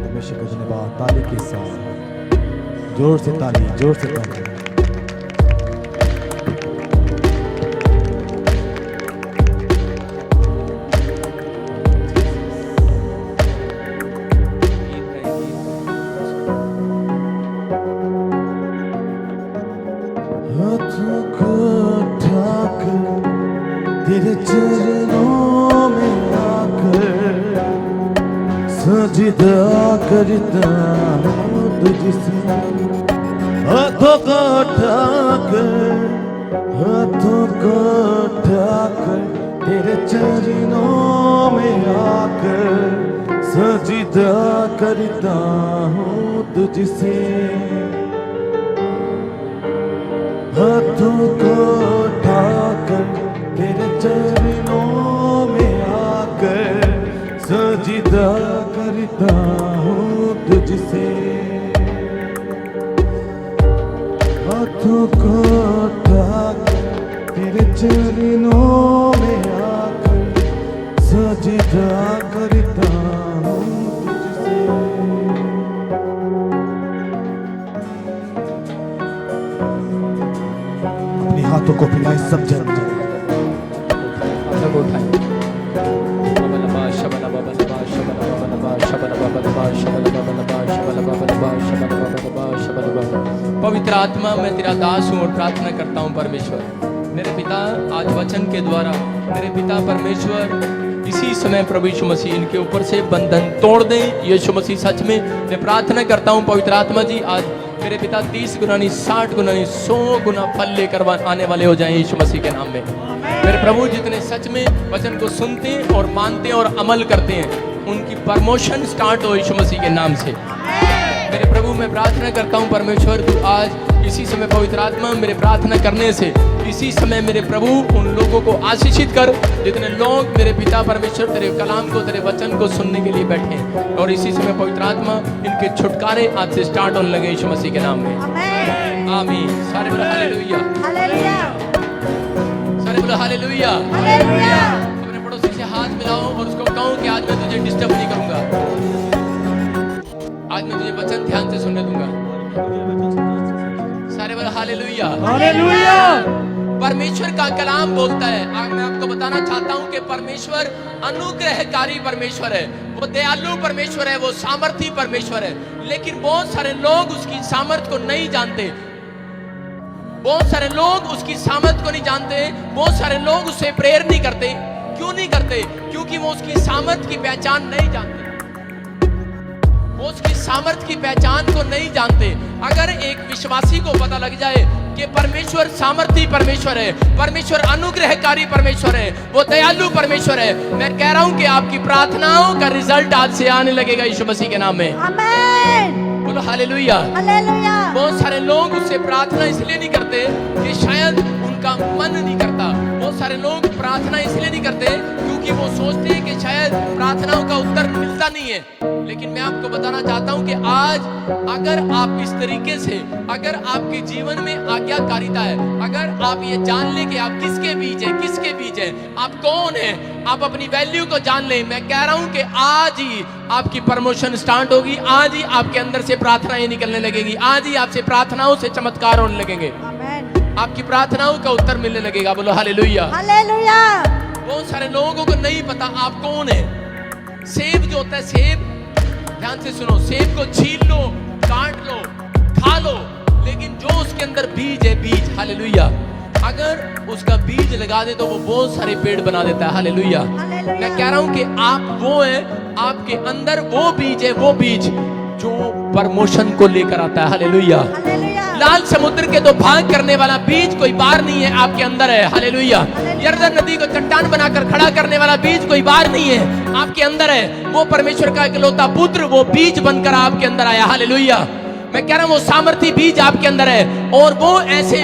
[SPEAKER 3] हमेशा का धन्यवाद ताली के साथ जोर से ताली जोर से ताली हाथों को उठाकर तेरे चरणों में आकर सजदा करता हूँ तुझसे हाथों को उठाकर तेरे चरणों में आकर सजदा करता हूँ तुझसे हाथों को उठाकर तेरे चरणों में आकर सजदा करता हूँ तुझसे हाथों को उठा तेरे चरणों में आकर सजदा करता हूँ तुझसे। अपने हाथों को फैलाए सब जन
[SPEAKER 1] सब उठाएं। बबलबा शबलबा बलबा शबलबा बलबा शबलबा बलबा शबलबा बलबा शबलबा बलबा शबलबा बलबा शबलबा। पवित्र आत्मा, मैं तेरा दास हूँ और प्रार्थना करता हूँ परमेश्वर, मेरे पिता आज वचन के द्वारा मेरे पिता परमेश्वर इसी समय प्रभु यीशु मसीह इनके ऊपर से बंधन तोड़ दें। यीशु मसीह सच में मैं प्रार्थना करता हूँ पवित्र आत्मा जी, आज मेरे पिता 30 गुना नहीं 60 गुना नहीं 100 गुना फल लेकर आने वाले हो जाएं यीशु मसीह के नाम में। मेरे प्रभु जितने सच में वचन को सुनते हैं और मानते हैं और अमल करते हैं, उनकी प्रमोशन स्टार्ट हो यीशु मसीह के नाम से। मेरे प्रभु मैं प्रार्थना करता हूँ परमेश्वर, तू आज इसी समय पवित्र आत्मा मेरे प्रार्थना करने से इसी समय मेरे प्रभु उन लोगों को आशीषित कर जितने लोग मेरे पिता परमेश्वर तेरे कलाम को तेरे वचन को सुनने के लिए बैठे हैं, और इसी समय पवित्र आत्मा इनके छुटकारे आज से स्टार्ट होने लगे यीशु मसीह के नाम में। आमीन। सारे बोलो हालेलुया,
[SPEAKER 5] हालेलुया,
[SPEAKER 1] सारे बोलो हालेलुया।
[SPEAKER 5] हालेलुया।
[SPEAKER 1] अपने पड़ोसी से हाथ मिलाओ और उसको कहो कि आज मैं तुझे डिस्टर्ब नहीं करूंगा, आज मैं तुझे वचन ध्यान से सुनने दूंगा। सारे बोलो हालेलुया,
[SPEAKER 2] हालेलुया।
[SPEAKER 1] परमेश्वर का कलाम बोलता है। आज मैं आपको बताना चाहता हूं कि परमेश्वर अनुग्रहकारी परमेश्वर है, वो दयालु परमेश्वर है, वो सामर्थी परमेश्वर है, लेकिन बहुत सारे लोग उसकी सामर्थ को नहीं जानते। बहुत सारे लोग उसकी सामर्थ को नहीं जानते, बहुत सारे लोग उसे प्रेयर नहीं करते। क्यों नहीं करते? क्योंकि वो उसकी सामर्थ की पहचान नहीं जानते, वो उसकी सामर्थ की पहचान को नहीं जानते। अगर एक विश्वासी को पता लग जाए कि परमेश्वर सामर्थी परमेश्वर है, परमेश्वर अनुग्रहकारी परमेश्वर है, वो दयालु परमेश्वर है, मैं कह रहा हूं कि आपकी प्रार्थनाओं का रिजल्ट आज से आने लगेगा यीशु मसीह के नाम में।
[SPEAKER 5] आमीन।
[SPEAKER 1] बोलो हालेलुया।
[SPEAKER 5] हालेलुया।
[SPEAKER 1] बहुत सारे लोग उससे प्रार्थना इसलिए नहीं करते कि शायद उनका मन नहीं करता। बहुत सारे लोग प्रार्थना इसलिए नहीं करते क्योंकि वो सोचते हैं कि शायद प्रार्थनाओं का उत्तर मिलता नहीं है। लेकिन मैं आपको बताना चाहता हूं कि आज अगर आप इस तरीके से, अगर आपके जीवन में आज्ञाकारिता है, अगर आप ये जान ले कि आप किसके बीच हैं, किसके बीच हैं, आप कौन हैं, आप अपनी वैल्यू को जान लें, मैं कह रहा हूं कि आज ही आपकी प्रमोशन स्टार्ट होगी, आज ही आपके अंदर से प्रार्थनाएं निकलने लगेगी, आज ही आपसे प्रार्थनाओं से चमत्कार होने लगेंगे,
[SPEAKER 5] आमीन।
[SPEAKER 1] आपकी प्रार्थनाओं का उत्तर मिलने लगेगा। बोलो हालेलुया।
[SPEAKER 5] हालेलुया।
[SPEAKER 1] बहुत सारे लोगों को नहीं पता आप कौन है। सेब जो होता है, सेब, ध्यान से सुनो, सेब को छील लो, काट लो, खा लो, लेकिन जो उसके अंदर बीज है, बीज, हालेलुया, अगर उसका बीज लगा दे तो वो बहुत सारे पेड़ बना देता है। हालेलुया। मैं कह रहा हूं कि आप वो है, आपके अंदर वो बीज है, वो बीज जो प्रमोशन को लेकर आता है। हालेलुया।
[SPEAKER 5] हालेलुया।
[SPEAKER 1] लाल समुद्र के तो भाग करने वाला बीज कोई बाहर नहीं है, आपके अंदर है। हालेलुया। यरदन नदी को चट्टान बनाकर खड़ा करने वाला बीज कोई बाहर नहीं है, आपके अंदर है। वो परमेश्वर का इकलौता पुत्र, वो बीज बनकर आपके अंदर आया। हालेलुया। मैं कह रहा हूं वो सामर्थी बीज आपके अंदर है, और वो ऐसे